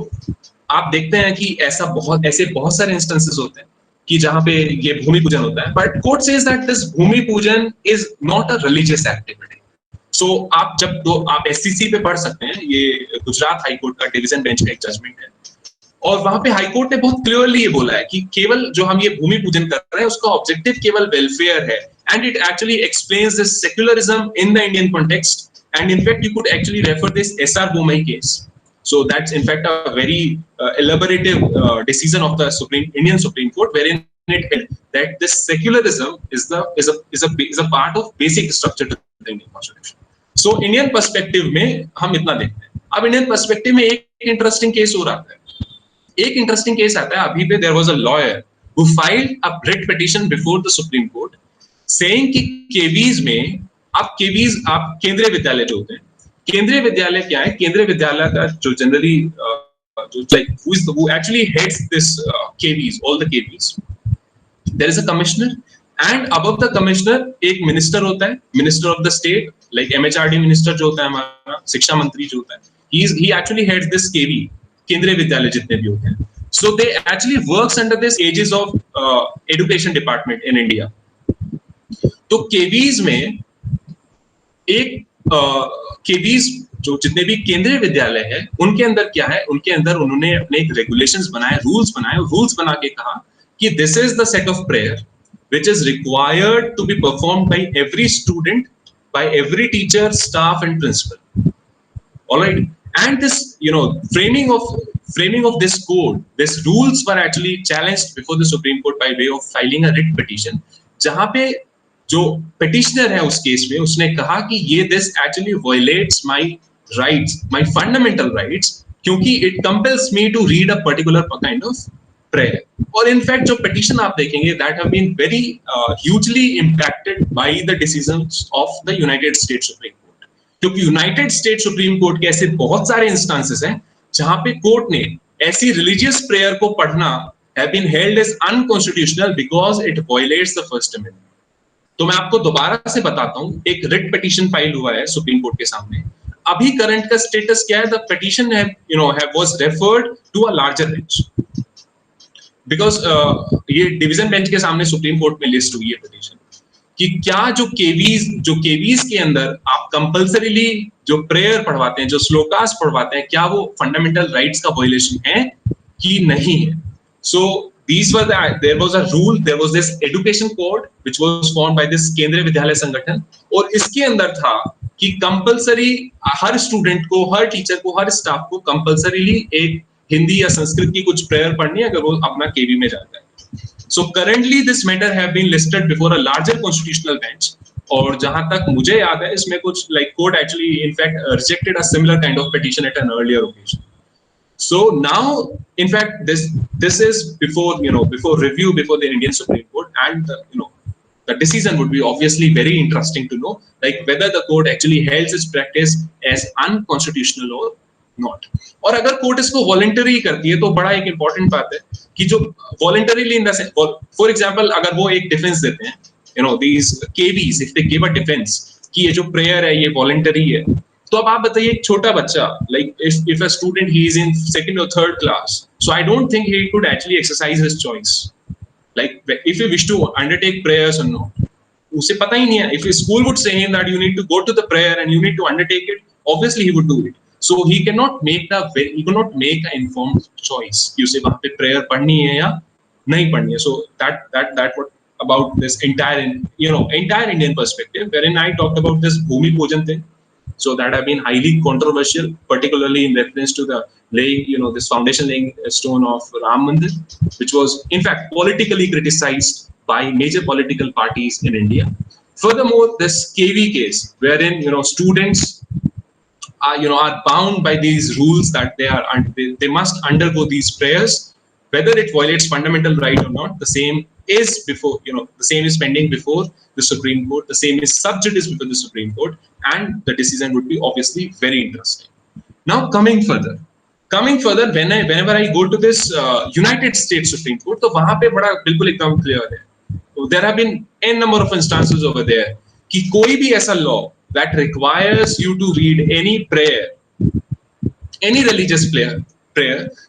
आप देखते हैं कि ऐसे बहुत सारे इंस्टेंसेस होते हैं कि जहां पे ये भूमि पूजन होता है, but court says that this भूमि पूजन is not a religious activity. So आप आप एससीसी पे पढ़ सकते हैं, ये गुजरात हाई कोर्ट का डिवीजन बेंच का एक जजमेंट है, और वहां पे हाई कोर्ट ने बहुत क्लियरली ये बोला है कि केवल जो हम ये भूमि पूजन कर रहे हैं उसका ऑब्जेक्टिव केवल वेलफेयर है, and it actually explains this secularism in the Indian context, and in fact you could actually refer this SR Bomay case. So that's in fact a very elaborative decision of the Indian Supreme Court, wherein it held that this secularism is a part of basic structure to the Indian Constitution. So Indian perspective में हम इतना देखते हैं। अब Indian perspective में एक interesting case हो रहा है, एक इंटरेस्टिंग केस आता है अभी पे। there was a lawyer who filed a writ petition before the Supreme Court saying कि केवीज में आप केंद्रीय विद्यालय जो होते हैं, केंद्रीय विद्यालय क्या है, केंद्रीय विद्यालय का जो generally who actually heads this KVs, all the KVs, there is a commissioner, and above the commissioner एक मिनिस्टर होता है, minister of the state, like MHRD minister जो होता है हमारा, शिक्षा मंत्री जो होता है, he actually heads this KV, केंद्रीय विद्यालय जितने भी होते हैं। So they actually works under this aegis of education department in India। तो केवीज में एक केवीज जो जितने भी केंद्रीय विद्यालय है उनके अंदर क्या है, उनके अंदर उन्होंने अपने एक रेगुलेशंस बनाए, रूल्स बनाए, और रूल्स बना के कहा कि this is the set of prayer which is required to be performed by every student, by every teacher, staff and principal. Alright, and this framing of this code, these rules were actually challenged before the Supreme Court by way of filing a writ petition, जहां पे जो petitioner है उस case में उसने कहा कि ये this actually violates my rights, my fundamental rights, क्योंकि it compels me to read a particular kind of prayer। और in fact जो petition आप देखेंगे that have been very hugely impacted by the decisions of the United States Supreme Court, क्योंकि United States Supreme Court के ऐसे बहुत सारे instances हैं जहां पे कोर्ट ने ऐसी रिलीजियस प्रेयर को पढ़ना have been held as unconstitutional because it violates the First Amendment। तो मैं आपको दोबारा से बताता हूं, एक रिट पिटीशन फाइल हुआ है सुप्रीम कोर्ट के सामने। अभी करंट का स्टेटस क्या है? The petition was referred to a larger bench, because ये डिवीजन बेंच के सामने सुप्रीम कोर्ट में लिस्ट हुई है पिटीशन कि क्या जो केवीज के अंदर आप कंपल्सरीली जो प्रेयर पढ़वाते हैं, जो श्लोकास पढ़वाते हैं, क्या वो फंडामेंटल राइट्स का वायलेशन है कि नहीं है। सो there was a rule, there was this education code which was formed by this केंद्रीय विद्यालय संगठन, और इसके अंदर था कि कंपल्सरी हर स्टूडेंट को, हर टीचर को, हर स्टाफ को कंपल्सरीली एक हिंदी या संस्कृत की कुछ प्रेयर पढ़नी है अगर वो अपना केवी में जाता है। So currently this matter have been listed before a larger constitutional bench, और जहां तक मुझे याद है इसमें कुछ court actually in fact rejected a similar kind of petition at an earlier occasion। So now in fact this is before review before the Indian Supreme Court, and the decision would be obviously very interesting to know whether the court actually held its practice as unconstitutional or not। और अगर court इसको voluntary करती है तो बड़ा एक important बात है कि जो voluntarily in the sense, for example अगर वो एक डिफेंस देते हैं, these KVs if they give a defense कि ये जो प्रेयर है ये वॉलंटरी है, तो अब आप बताइए एक छोटा बच्चा, like if a student he is in second और third class, so I don't think he could actually exercise his choice, like if you wish to undertake prayers or not, उसे पता ही नहीं है. If his school would say him that you need to go to the prayer and you need to undertake it, obviously he would do it. So he cannot make an informed choice कि उसे वहाँ पे prayer पढ़नी है या नहीं पढ़नी है. So that what about this entire entire Indian perspective, wherein I talked about this Bhumi Pujan thing. So that have been highly controversial, particularly in reference to the laying, this foundation laying stone of Ram Mandir, which was in fact politically criticized by major political parties in India. Furthermore, this KV case, wherein students are bound by these rules that they must undergo these prayers, whether it violates fundamental right or not. The same is pending before the Supreme Court. The same is sub judice before the Supreme Court, and the decision would be obviously very interesting. Now coming further, whenever I go to this United States Supreme Court, तो वहाँ पे बड़ा बिल्कुल एकदम clear है. So there have been n number of instances over there कि कोई भी ऐसा law that requires you to read any prayer, any religious prayer,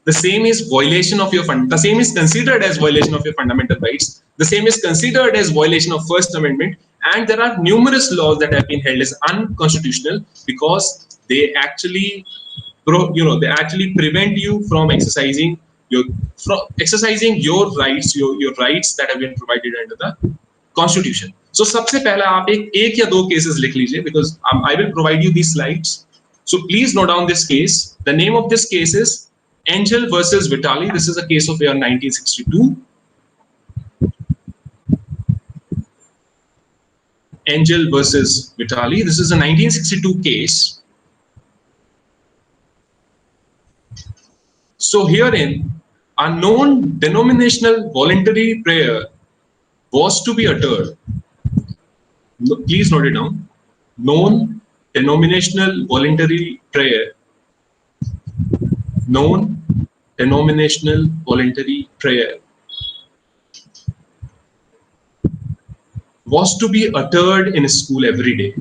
the same is violation of the same is considered as violation of your fundamental rights. The same is considered as violation of First Amendment, and there are numerous laws that have been held as unconstitutional because they actually prevent you from exercising your rights, your rights that have been provided under the Constitution. So सबसे पहला आप एक या दो cases लिख लीजिए, because I will provide you these slides. So please note down this case. The name of this case is Angel versus Vitali. This is a case of year 1962. Angel versus Vitali. This is a 1962 case. So herein, a non-denominational voluntary prayer was to be uttered. Please note it down. Non-denominational voluntary prayer. Non-denominational voluntary prayer was to be uttered in a school every day.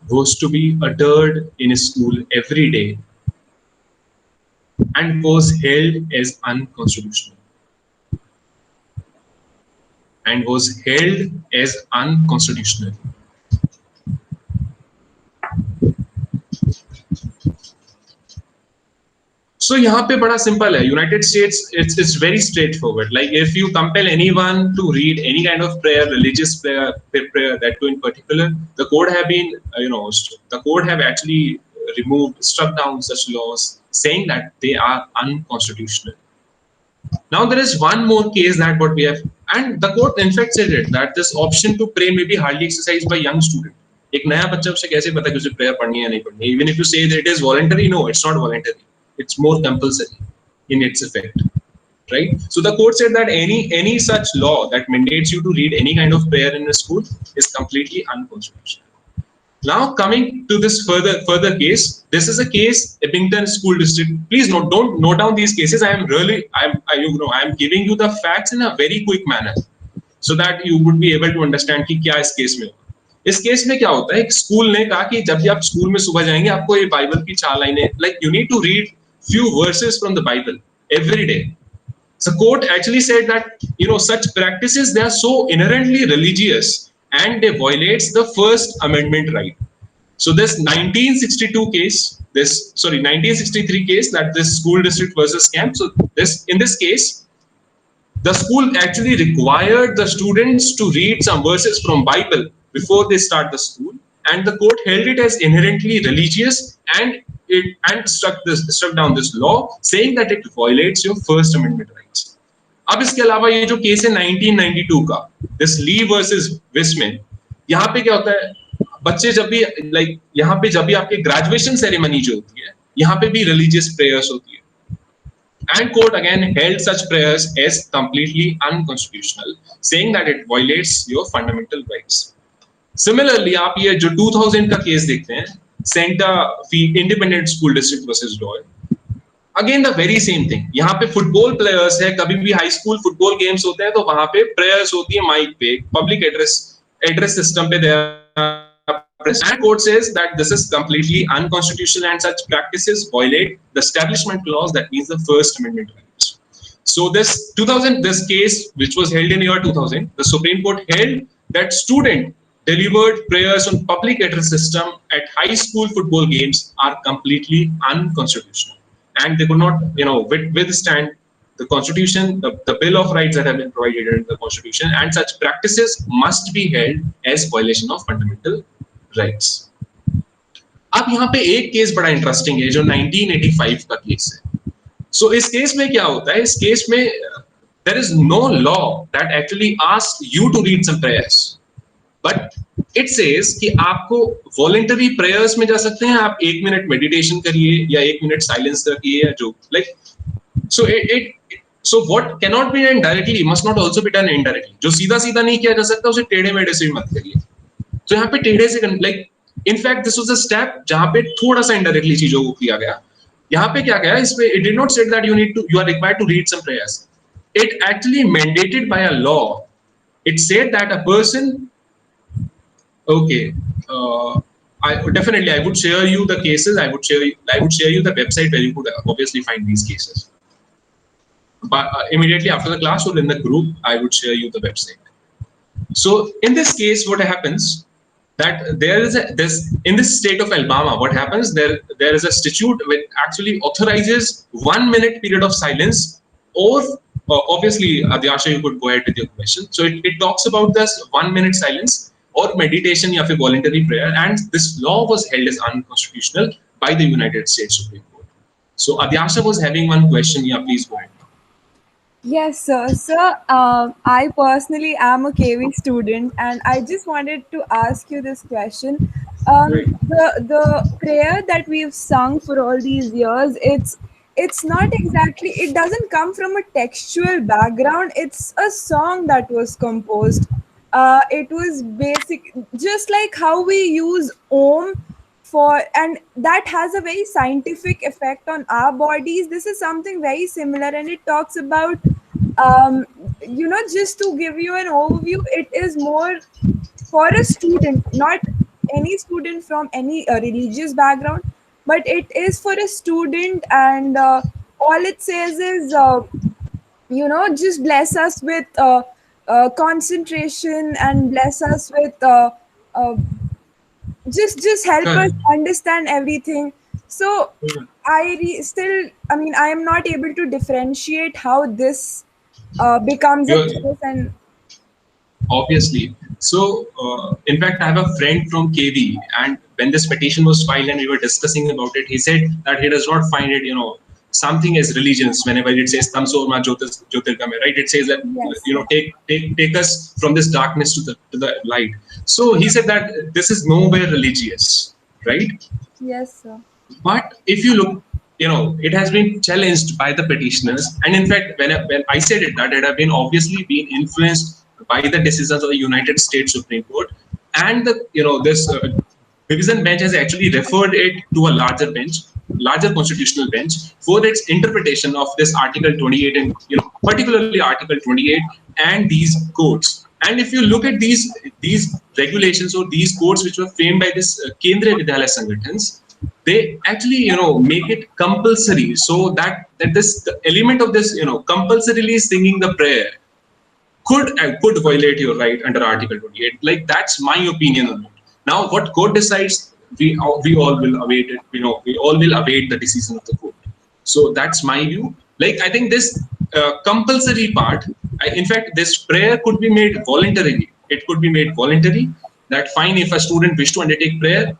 Was to be uttered in a school every day, and was held as unconstitutional. And was held as unconstitutional. So यहाँ पे बड़ा simple है. United States, it's very straightforward. Like if you compel anyone to read any kind of prayer, religious prayer that too in particular, the court have been, the court have actually struck down such laws, saying that they are unconstitutional. Now there is one more case that what we have, and the court in fact said it, that this option to pray may be hardly exercised by young student. एक नया बच्चा उसे कैसे पता कि उसे prayer पढ़नी है नहीं पढ़नी? Even if you say that it is voluntary, no, it's not voluntary. It's more compulsory in its effect, right? So the court said that any such law that mandates you to read any kind of prayer in a school is completely unconstitutional. Now coming to this further case, this is a case Eppington School District. Please don't note down these cases. I am giving you the facts in a very quick manner, so that you would be able to understand कि क्या इस case में. इस case में क्या होता है, एक स्कूल ने कहा कि जब भी आप स्कूल में सुबह जाएंगे आपको ये बाइबल की 4 लाइनें, like you need to read few verses from the Bible every day. So court actually said that such practices, they are so inherently religious and they violates the First Amendment right. So this 1963 case, that this school district versus camp. So in this case, the school actually required the students to read some verses from Bible before they start the school, and the court held it as inherently religious and struck down this law, saying that it violates your First Amendment rights. अब इसके अलावा ये जो case है 1992 का, this Lee versus Wisman, यहाँ पे क्या होता है, बच्चे जब भी यहाँ पे जब भी आपके ग्रेजुएशन सेरेमनी जो होती है, यहाँ पे भी रिलीजियस प्रेयर्स होती है, and court again held such prayers as completely unconstitutional, saying that it violates your fundamental rights. Similarly, आप ये जो 2000 का केस देखते हैं, Santa Fe Independent School District versus Doyle, again the very same thing. यहाँ पे फुटबॉल प्लेयर्स है, कभी भी हाई स्कूल फुटबॉल गेम्स होते हैं तो वहां पे प्रेयर्स होती है माइक पे, public address address system pe they are present. And court says that this is completely unconstitutional and such practices violate the Establishment Clause, that means the First Amendment rights. So this case, which was held in year 2000, the Supreme Court held that student delivered prayers on public address system at high school football games are completely unconstitutional, and they could not, withstand the Constitution, the Bill of Rights that have been provided in the Constitution, and such practices must be held as violation of fundamental rights. अब यहाँ पे एक case बड़ा interesting है जो 1985 का case है. So इस केस में क्या होता है? इस केस में there is no law that actually asks you to read some prayers, but it says कि आपको voluntary prayers में जा सकते हैं, आप 1 मिनट meditation करिए या 1 मिनट silence रखिए या जो like so what cannot be done directly must not also be done indirectly. जो सीधा सीधा नहीं किया जा सकता उसे टेढ़े मेढ़े से भी मत करिए. तो यहाँ पे टेढ़े से like in fact this was a step जहाँ पे थोड़ा सा indirectly चीजों को किया गया. यहाँ पे क्या गया इसमें it did not say that you are required to read some prayers. It actually mandated by a law. It said that a person, okay, I would share you the cases. I would share you the website where you could obviously find these cases. But immediately after the class or in the group, I would share you the website. So in this case, what happens that there is in this state of Alabama, what happens there is a statute which actually authorizes 1 minute period of silence, or obviously Adyasha, you could go ahead with your question. So it talks about this 1 minute silence or meditation या फिर voluntary prayer, and this law was held as unconstitutional by the United States Supreme Court. So Adyasha was having one question. Yeah, please go ahead. Yes, sir. Sir, I personally am a KV student, and I just wanted to ask you this question. The prayer that we've sung for all these years, it's not exactly, it doesn't come from a textual background. It's a song that was composed. It was basic, just like how we use Om for, and that has a very scientific effect on our bodies. This is something very similar, and it talks about just to give you an overview, it is more for a student, not any student from any religious background, but it is for a student, and all it says is just bless us with concentration, and bless us with just help us understand everything. So I am not able to differentiate how this becomes a case. And obviously, so in fact, I have a friend from KV, and when this petition was filed and we were discussing about it, he said that he does not find it, something as religions. Whenever it says Tamsorma Jyotirgamaya, right? It says that take us from this darkness to the light. So he said that this is nowhere religious, right? Yes, sir. But if you look, it has been challenged by the petitioners, and in fact, when I said it, that it have been obviously been influenced by the decisions of the United States Supreme Court, and this division bench has actually referred it to a larger constitutional bench for its interpretation of this Article 28 and particularly Article 28 and these codes. And if you look at these regulations or these codes which were framed by this Kendriya Vidyalaya Sangatans, they actually make it compulsory, so that the element of this compulsorily singing the prayer could violate your right under Article 28. Like, that's my opinion on it. Now, what court decides, we all will await it. We all will await the decision of the court. So that's my view. Like, I think this compulsory part, in fact, this prayer could be made voluntarily. It could be made voluntary. That fine, if a student wish to undertake prayer,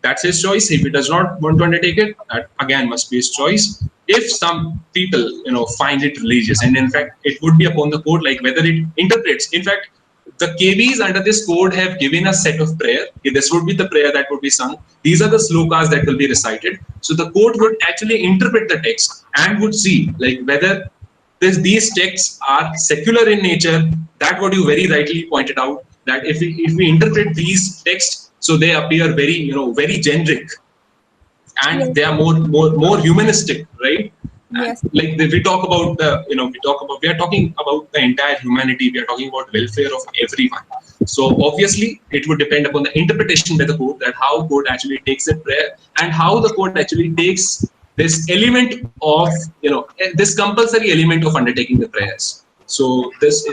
that's his choice. If he does not want to undertake it, that again must be his choice. If some people, find it religious, and in fact, it would be upon the court, like whether it interprets. In fact, the KVs under this code have given a set of prayer. This would be the prayer that would be sung. These are the slokas that will be recited. So the court would actually interpret the text and would see like whether these texts are secular in nature. That what you very rightly pointed out, that if we interpret these texts, so they appear very very generic, and they are more humanistic, right? Yes. Like we talk about we are talking about the entire humanity. We are talking about welfare of everyone. So obviously it would depend upon the interpretation by the court, that how court actually takes a prayer and how the court actually takes this element of, this compulsory element of undertaking the prayers. So this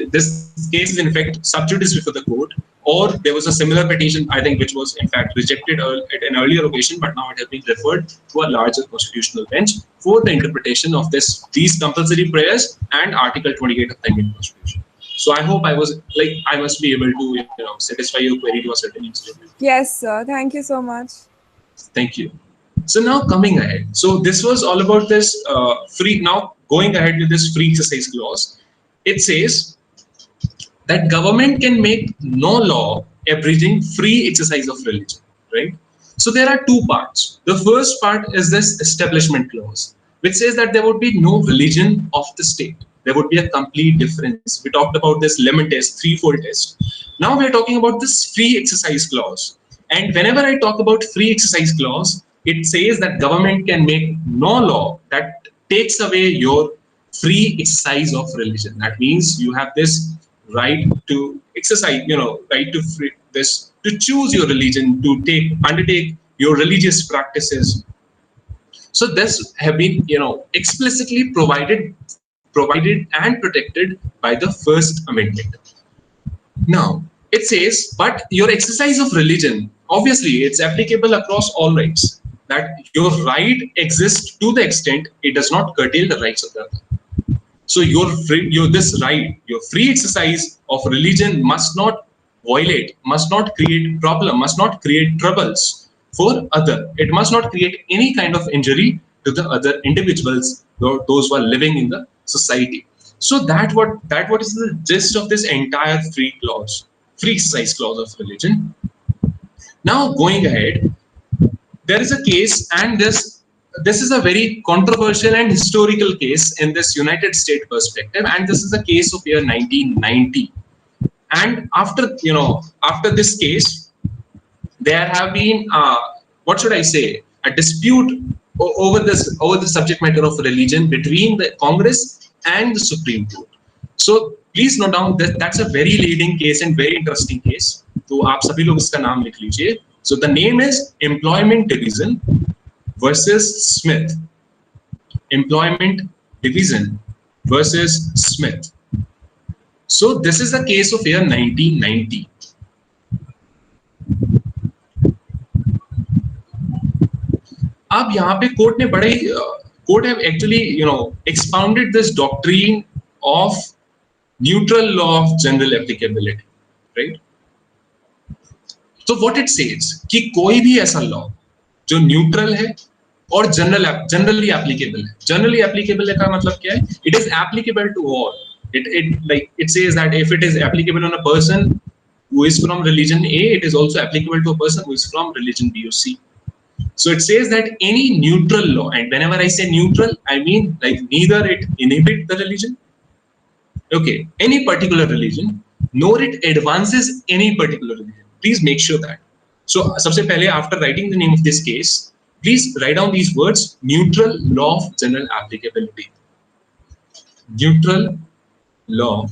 case is in fact sub judice before the court, or there was a similar petition, I think, which was in fact rejected at an earlier occasion, but now it has been referred to a larger constitutional bench for the interpretation of these compulsory prayers and Article 28 of the Indian Constitution. So I hope I must be able to satisfy your query to a certain extent. Yes, sir. Thank you so much. Thank you. So now coming ahead, so this was all about this free. Now going ahead with this free exercise clause, it says that government can make no law abridging free exercise of religion, right? So there are two parts. The first part is this establishment clause, which says that there would be no religion of the state. There would be a complete difference. We talked about this lemon test, threefold test. Now we are talking about this free exercise clause. And whenever I talk about free exercise clause, it says that government can make no law that takes away your free exercise of religion. That means you have this right to exercise, right to to choose your religion, to undertake your religious practices. So this have been, explicitly provided and protected by the First Amendment. Now it says, but your exercise of religion, obviously, it's applicable across all rights. That your right exists to the extent it does not curtail the rights of the other. So your free exercise of religion must not violate, must not create problem, must not create troubles for other. It must not create any kind of injury to the other individuals, those who are living in the society. So that what is the gist of this entire free exercise clause of religion. Now going ahead, there is a case, and this is a very controversial and historical case in this United States perspective, and this is a case of year 1990. And after this case, there have been what should I say, a dispute over the subject matter of religion between the Congress and the Supreme Court. So please note down that that's a very leading case and very interesting case. तो आप सभी लोग इसका नाम लिख लीजिए. So the name is Employment Division versus Smith. Employment Division versus Smith. So this is a case of year 1990. अब यहाँ पे कोर्ट ने court have actually expounded this doctrine of neutral law of general applicability, right? So what it says कि कोई भी ऐसा law जो neutral है और generally applicable है. Generally applicable है का मतलब क्या है? It is applicable to all. It says that if it is applicable on a person who is from religion A, it is also applicable to a person who is from religion B or C. So it says that any neutral law, and whenever I say neutral, I mean like neither it inhibits the religion, okay, any particular religion, nor it advances any particular religion. Please make sure that. So, सबसे पहले, after writing the name of this case, please write down these words: neutral law of general applicability. Neutral law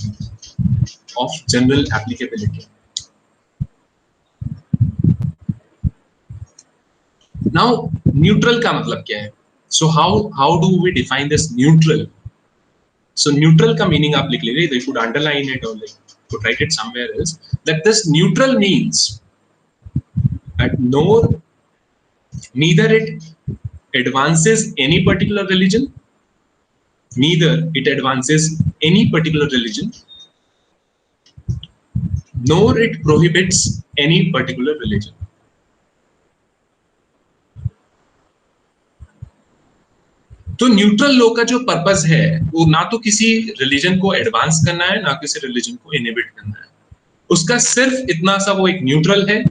of general applicability. Now, neutral का मतलब क्या है? So how do we define this neutral? So neutral का meaning आप लिख लीजिए. You could underline it or could write it somewhere else. That this neutral means that neither it advances any particular religion, neither it advances any particular religion, nor it prohibits any particular religion. तो neutral law का जो purpose है वो ना तो किसी religion को advance करना है, ना किसी रिलीजन को इनहिबिट करना है. उसका सिर्फ इतना सा वो एक न्यूट्रल है.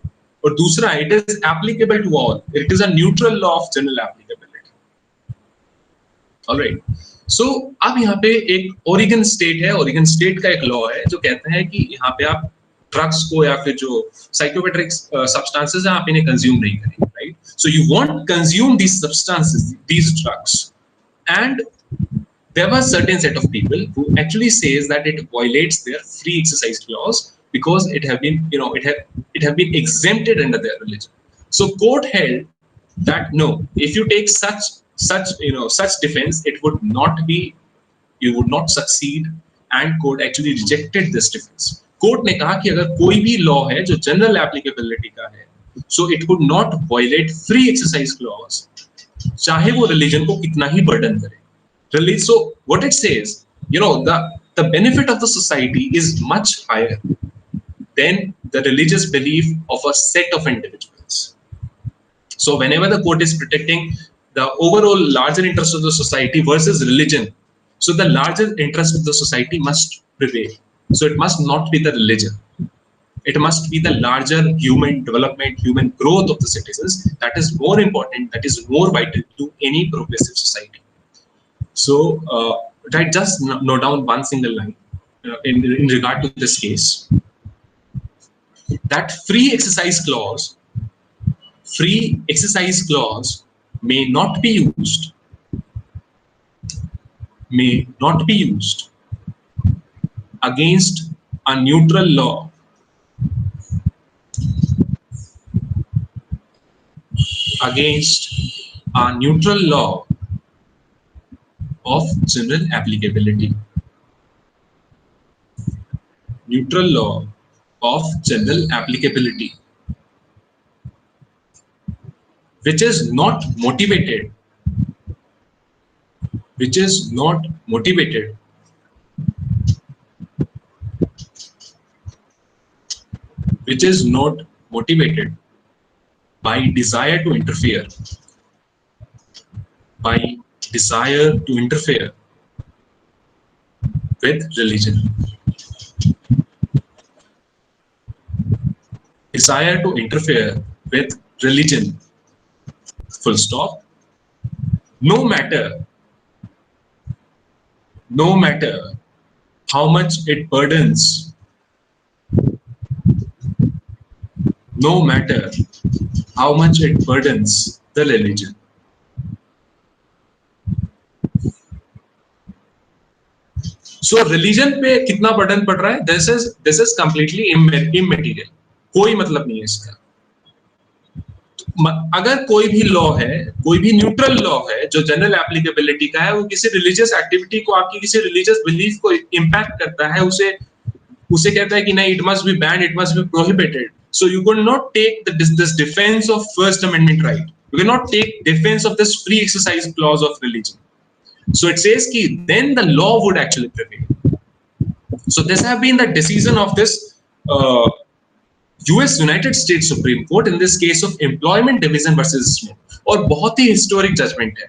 और दूसरा, it is applicable to all. It is a neutral law of general applicability. Alright. So अब यहाँ पे एक ओरिगन स्टेट है. ओरिगन स्टेट का एक लॉ है जो कहता है कि यहाँ पे आप ड्रग्स को या फिर जो साइकोमेट्रिक सब्सटेंसेस हैं आप इन्हें कंज्यूम नहीं करेंगे, right? So you want consume these substances, these drugs. And there was a certain set of people who actually says that it violates their free exercise clause because it have been, it have been exempted under their religion. So court held that no, if you take such defense, it would not be, you would not succeed, and court actually rejected this defense. Court ने कहा कि अगर कोई भी law है जो general applicability का है, so it could not violate free exercise clause, चाहे वो रिलीजन को कितना ही बर्डन करे. So what it says, the benefit of the society is much higher than the religious belief of a set of individuals. So whenever the court is protecting the overall larger interest of the society versus religion, so the larger interest of the society must prevail. So it must not be the religion. It must be the larger human development, human growth of the citizens that is more important, that is more vital to any progressive society. So right, just note down one single line in regard to this case. That free exercise clause may not be used against a neutral law of general applicability. Neutral law of general applicability, which is not motivated by desire to interfere with religion. Desire to interfere with religion, full stop. No matter how much it burdens the religion. So religion पे कितना burden पड़ रहा है, this is completely immaterial. कोई मतलब नहीं है इसका. अगर कोई भी लॉ है, कोई भी न्यूट्रल लॉ है जो जनरल एप्लीकेबिलिटी का है, वो किसी रिलीजियस एक्टिविटी को, आपकी किसी रिलीजियस बिलीफ को इंपैक्ट करता है, उसे कहता है कि नहीं, it must be banned, it must be prohibited. So you could not take this defense of First Amendment right. You cannot take defense of this free exercise clause of religion. So it says कि then the law would actually prevail. So this have been the decision of this US United States Supreme Court in this case of Employment Division versus Smith. और बहुत ही historic judgment है.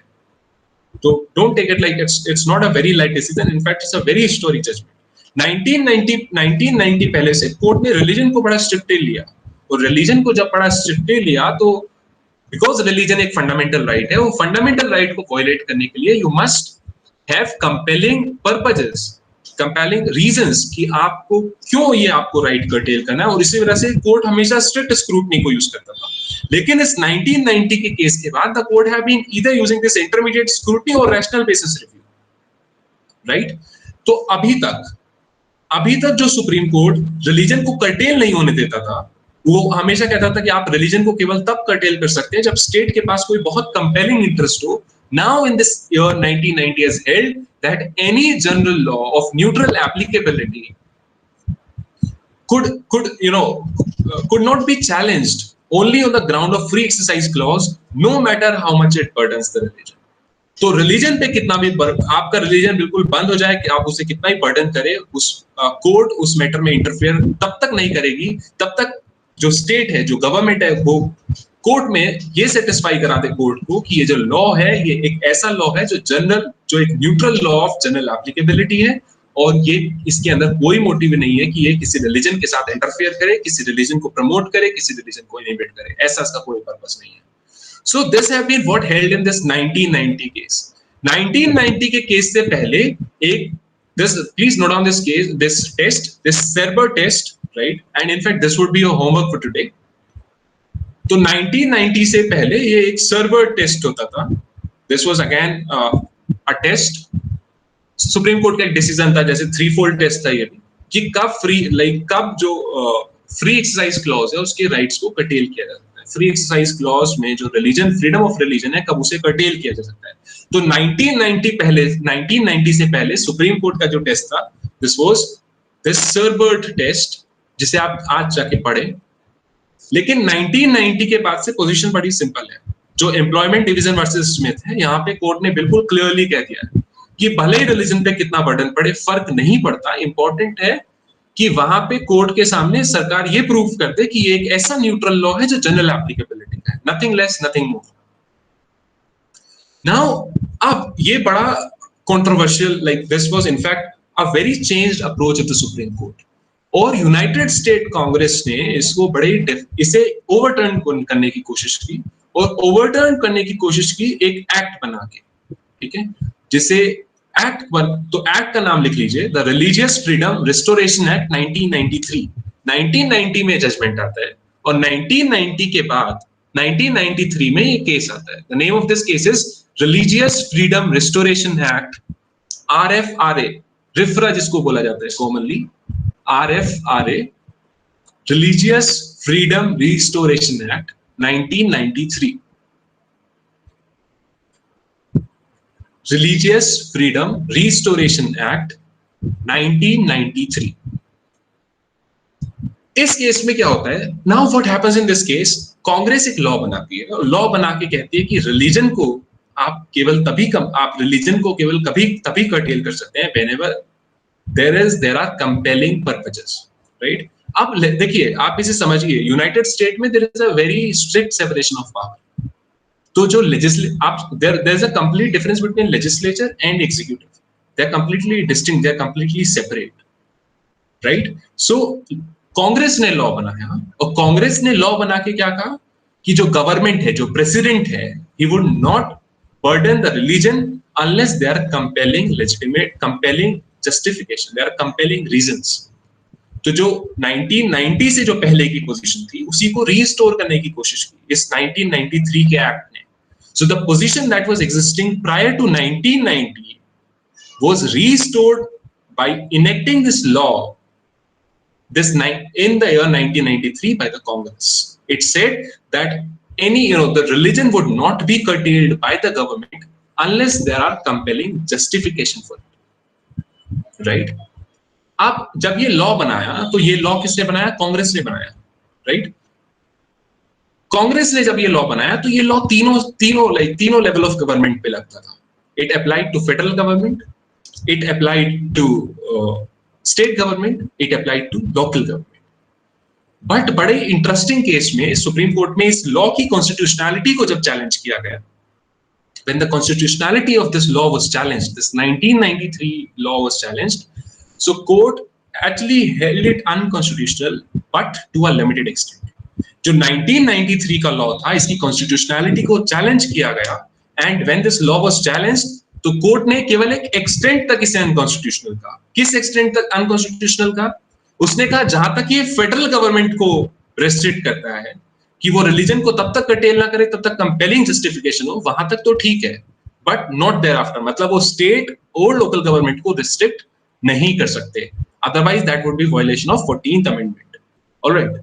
So don't take it like it's not a very light decision. In fact, it's a very historic judgment. 1990 पहले से court ने religion को बड़ा strictly लिया, और रिलीजन को जब बड़ा स्ट्रिक्टली लिया तो बिकॉज रिलीजन एक फंडामेंटल राइट है, वो फंडामेंटल राइट को वायलेट करने के लिए you must have compelling purposes, compelling reasons कि आपको क्यों ये आपको राइट कर्टेल करना है, और इसी वजह से कोर्ट हमेशा स्ट्रिक्ट स्क्रूटनी को यूज करता था. लेकिन इस 1990 के केस के बाद the court have been either using this intermediate scrutiny और रैशनल बेसिस रिव्यू, राइट. तो अभी तक जो सुप्रीम कोर्ट रिलीजन को कर्टेल नहीं होने देता था, वो हमेशा कहता था कि आप रिलीजन को केवल तब कर्टेल कर सकते हैं जब स्टेट के पास कोई बहुत कंपेलिंग इंटरेस्ट हो. Now in this year 1990 has held that any general law of neutral applicability could not be challenged only on the ground of free exercise clause, no matter how much it burdens the religion. तो religion पे कितना भी आपका religion बिल्कुल बंद हो जाए कि आप उसे कितना ही बर्डन करे, उस कोर्ट उस मैटर में इंटरफेयर तब तक नहीं करेगी तब तक जो स्टेट है, जो गवर्नमेंट है, वो कोर्ट में ये सेटिस्फाई करा दे कोर्ट को कि ये जो लॉ है ये एक ऐसा लॉ है जो एक neutral law of general applicability है, और ये इसके अंदर कोई मोटिव नहीं है कि ये किसी रिलीजन के साथ इंटरफेयर करे, किसी रिलीजन को प्रमोट करे, किसी रिलीजन को इनोवेट करे, ऐसा इसका कोई पर्पस नहीं है. So this have been what held in this 1990 case. 1990 के केस से पहले please note down this case, this test, this Serber test, right? And in fact, this would be your homework for today. तो 1990 से पहले ये एक Serber test होता था. This was again a test. Supreme court का एक डिसीजन था, जैसे 3-fold टेस्ट था ये भी. कि कब जो फ्री एक्सरसाइज क्लॉज है उसके राइट्स को कटेल किया जा सकता है। फ्री एक्सरसाइज क्लॉज में जो रिलीजन, फ्रीडम ऑफ रिलीजन है, कब उसे कटेल किया जा सकता है। तो 1990 से पहले सुप्रीम कोर्ट का जो टेस्ट था, दिस वाज दिस सर्बर्ट टेस्ट, जिसे आप आज जाके पढ़े। लेकिन 1990 के बाद से पोजीशन बड़ी सिंपल है। जो एम्प्लॉयमेंट डिवीजन वर्सेस स्मिथ है, यहाँ पे कोर्ट ने बिल्कुल क्लियरली कह दिया है कि भले ही रिलीजन पे कितना बर्डन पड़े, फर्क नहीं पड़ता। इंपॉर्टेंट है कि वहां पे कोर्ट के सामने सरकार ये प्रूव कर दे कि ये एक ऐसा न्यूट्रल लॉ है जो जनरल एप्लीकेबिलिटी का है, nothing less nothing more. Now अब ये बड़ा controversial, like this was in fact a very changed approach of the supreme court, और यूनाइटेड स्टेट कांग्रेस ने इसको इसे ओवरटर्न करने की कोशिश की, और ओवरटर्न करने की कोशिश की एक एक्ट बना के, ठीक है, जिसे तो एक्ट का नाम लिख लीजिए, the religious freedom restoration act 1993। 1990 में जजमेंट आता है, और 1990 के बाद 1993 में ये केस आता है। The name of this case is religious freedom restoration act, RFRA, रिफ्रा जिसको बोला जाता है commonly, RFRA, religious freedom restoration act 1993। Religious freedom restoration act 1993। इस केस में क्या होता है, now what happens in this case, Congress एक लॉ बनाती है, और लॉ बना के कहती है कि रिलीजन को आप रिलीजन को केवल तभी कर्टेल कर सकते हैं whenever there are compelling purposes, right. अब देखिए, आप इसे समझिए, यूनाइटेड स्टेट में there is a very strict separation of power. तो जो there is a complete difference between legislature and executive, they are completely distinct, they are completely separate, right. So Congress ने law बनाया, और कांग्रेस ने law बना के क्या कहा कि जो गवर्नमेंट है, जो प्रेसिडेंट है, he would not burden the religion unless they are compelling legitimate, compelling justification, they are compelling reasons. तो जो 1990 से जो पहले की पोजीशन थी, उसी को रीस्टोर करने की कोशिश की इस 1993 के एक्ट ने। So the position that was existing prior to 1990 was restored by enacting this law in the year 1993 by the Congress. It said that the religion would not be curtailed by the government unless there are compelling justification for it, right? अब जब ये law बनाया, तो ये law किसने बनाया? कांग्रेस ने बनाया, राइट। कांग्रेस ने जब ये लॉ बनाया, तो ये लॉ तीनों लेवल ऑफ गवर्नमेंट पे लगता था। It applied to federal government, it applied to state government, it applied to local government. But बड़े इंटरेस्टिंग केस में सुप्रीम कोर्ट में इस लॉ की कॉन्स्टिट्यूशनैलिटी को जब चैलेंज किया गया, when the constitutionality of this law was challenged, this 1993 law was challenged, so court actually held it unconstitutional, but to a limited extent. जो 1993 का लॉ था, इसकी कॉन्स्टिट्यूशनैलिटी को चैलेंज किया गया, and when this law was challenged, तो court ने केवल एक एक्सटेंट तक इसे अनकॉन्स्टिट्यूशनल कहा। किस एक्सटेंट तक अनकॉन्स्टिट्यूशनल कहा? उसने कहा जहां तक ये फेडरल गवर्नमेंट को रेस्ट्रिक्ट करता है कि वो रिलीजन को तब तक कर्टेल ना करे, तब तक कंपेलिंग जस्टिफिकेशन हो, वहां तक तो ठीक है, बट नॉट देयर आफ्टर। मतलब वो स्टेट और लोकल गवर्नमेंट को रिस्ट्रिक्ट नहीं कर सकते, otherwise that would be violation of 14th amendment. Alright,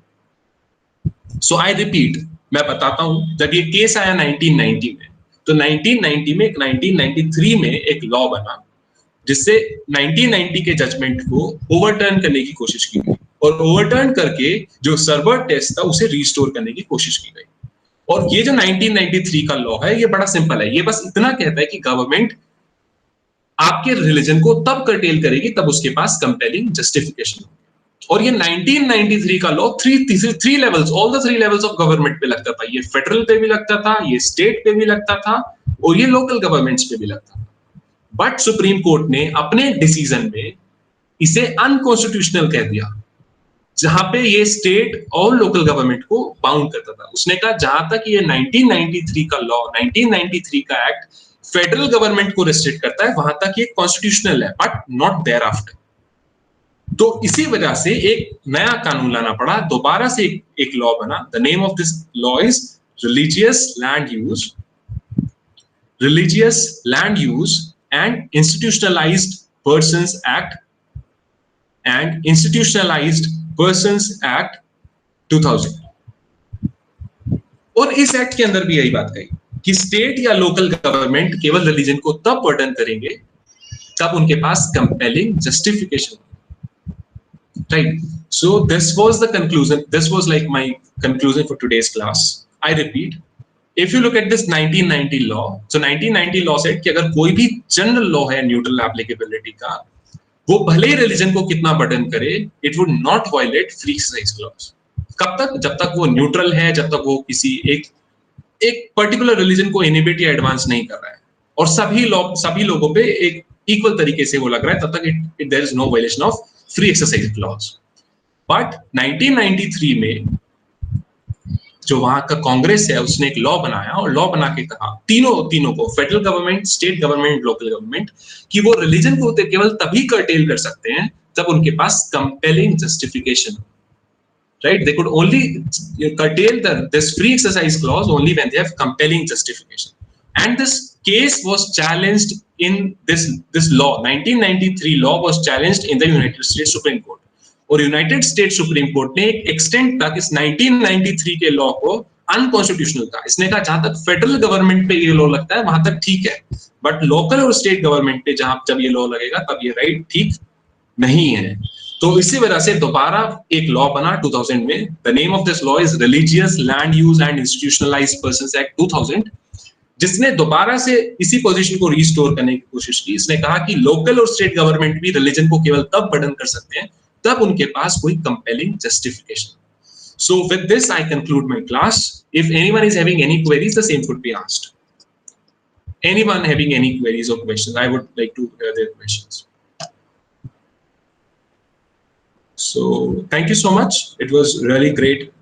so I repeat, मैं बताता हूं, जब ये केस आया 1990 में, तो 1993 में एक लॉ बना, जिससे 1990 के जजमेंट को ओवरटर्न करने की कोशिश की गई, और ओवरटर्न करके जो सर्वर टेस्ट था उसे रिस्टोर करने की कोशिश की गई। और ये जो 1993 का लॉ है, ये बड़ा सिंपल है। ये बस इतना कहता है कि गवर्नमेंट आपके रिलीजन को तब कर्टेल करेगी तब उसके पास कंपेलिंग जस्टिफिकेशन हो। और ये 1993 का law three levels, all the 3 levels of government पे लगता था। ये फेडरल पे भी लगता था, ये स्टेट पे भी लगता था, और ये लोकल गवर्नमेंट्स पे भी लगता था। बट सुप्रीम कोर्ट ने अपने डिसीजन में इसे अनकॉन्स्टिट्यूशनल कह दिया, जहां पे ये स्टेट और लोकल गवर्नमेंट को बाउंड करता था। उसने कहा जहां तक ये 1993 का लॉ, 1993 का एक्ट फेडरल गवर्नमेंट को रिस्ट्रिक्ट करता है, वहां तक ये कॉन्स्टिट्यूशनल है, बट नॉट देयर आफ्टर। तो इसी वजह से एक नया कानून लाना पड़ा, दोबारा से एक लॉ बना। The name of this law is religious land use and institutionalised persons act, and Institutionalized Persons Act 2000. और इस एक्ट के अंदर भी यही बात कही कि स्टेट या लोकल गवर्नमेंट केवल रिलीजन को तब बर्डन करेंगे तब उनके पास compelling justification, right? So this was the conclusion, this was like my conclusion for today's class. I repeat, if you look at this 1990 law, so 1990 law said कि अगर कोई भी जनरल लॉ है न्यूट्रल एप्लीकेबिलिटी का, वो भले ही religion को कितना बर्डन करे, it would not violate free exercise clause. कब तक? जब तक वो न्यूट्रल है, जब तक वो किसी एक पर्टिकुलर रिलीजन को इनहिबिट या एडवांस नहीं कर रहा है और सभी लोगों पे एक इक्वल तरीके से वो लग रहा है, तब तक there is no violation of free exercise clause. But 1993 में जो वहां का कांग्रेस है उसने एक लॉ बनाया और लॉ बना के कहा तीनों को, federal government, state government, local government, कि वो रिलीजन को केवल तभी कर्टेल कर सकते हैं जब उनके पास compelling justification, right? They could only curtail this free exercise clause only when they have compelling justification. And this case was challenged in this law. 1993 law was challenged in the United States Supreme Court. और United state supreme court ने एक extent तक इस 1993 के law को unconstitutional कहा. इसने कहा जहां तक फेडरल गवर्नमेंट पे ये लॉ लगता है वहां तक ठीक है, बट लोकल और स्टेट गवर्नमेंट पे जब ये लॉ लगेगा तब ये राइट ठीक नहीं है. तो इसी वजह से दोबारा एक लॉ बना 2000 में. The name of this law is religious land use and institutionalised persons act 2000, जिसने दोबारा से इसी पोजीशन को रिस्टोर करने की कोशिश की. इसने कहा कि लोकल और स्टेट गवर्नमेंट भी रिलीजन को केवल तब बर्डन कर सकते हैं तब उनके पास कोई compelling justification. So with this I conclude my class. If anyone is having any queries, the same could be asked. Anyone having any queries or questions, I would like to hear their questions. So thank you so much. It was really great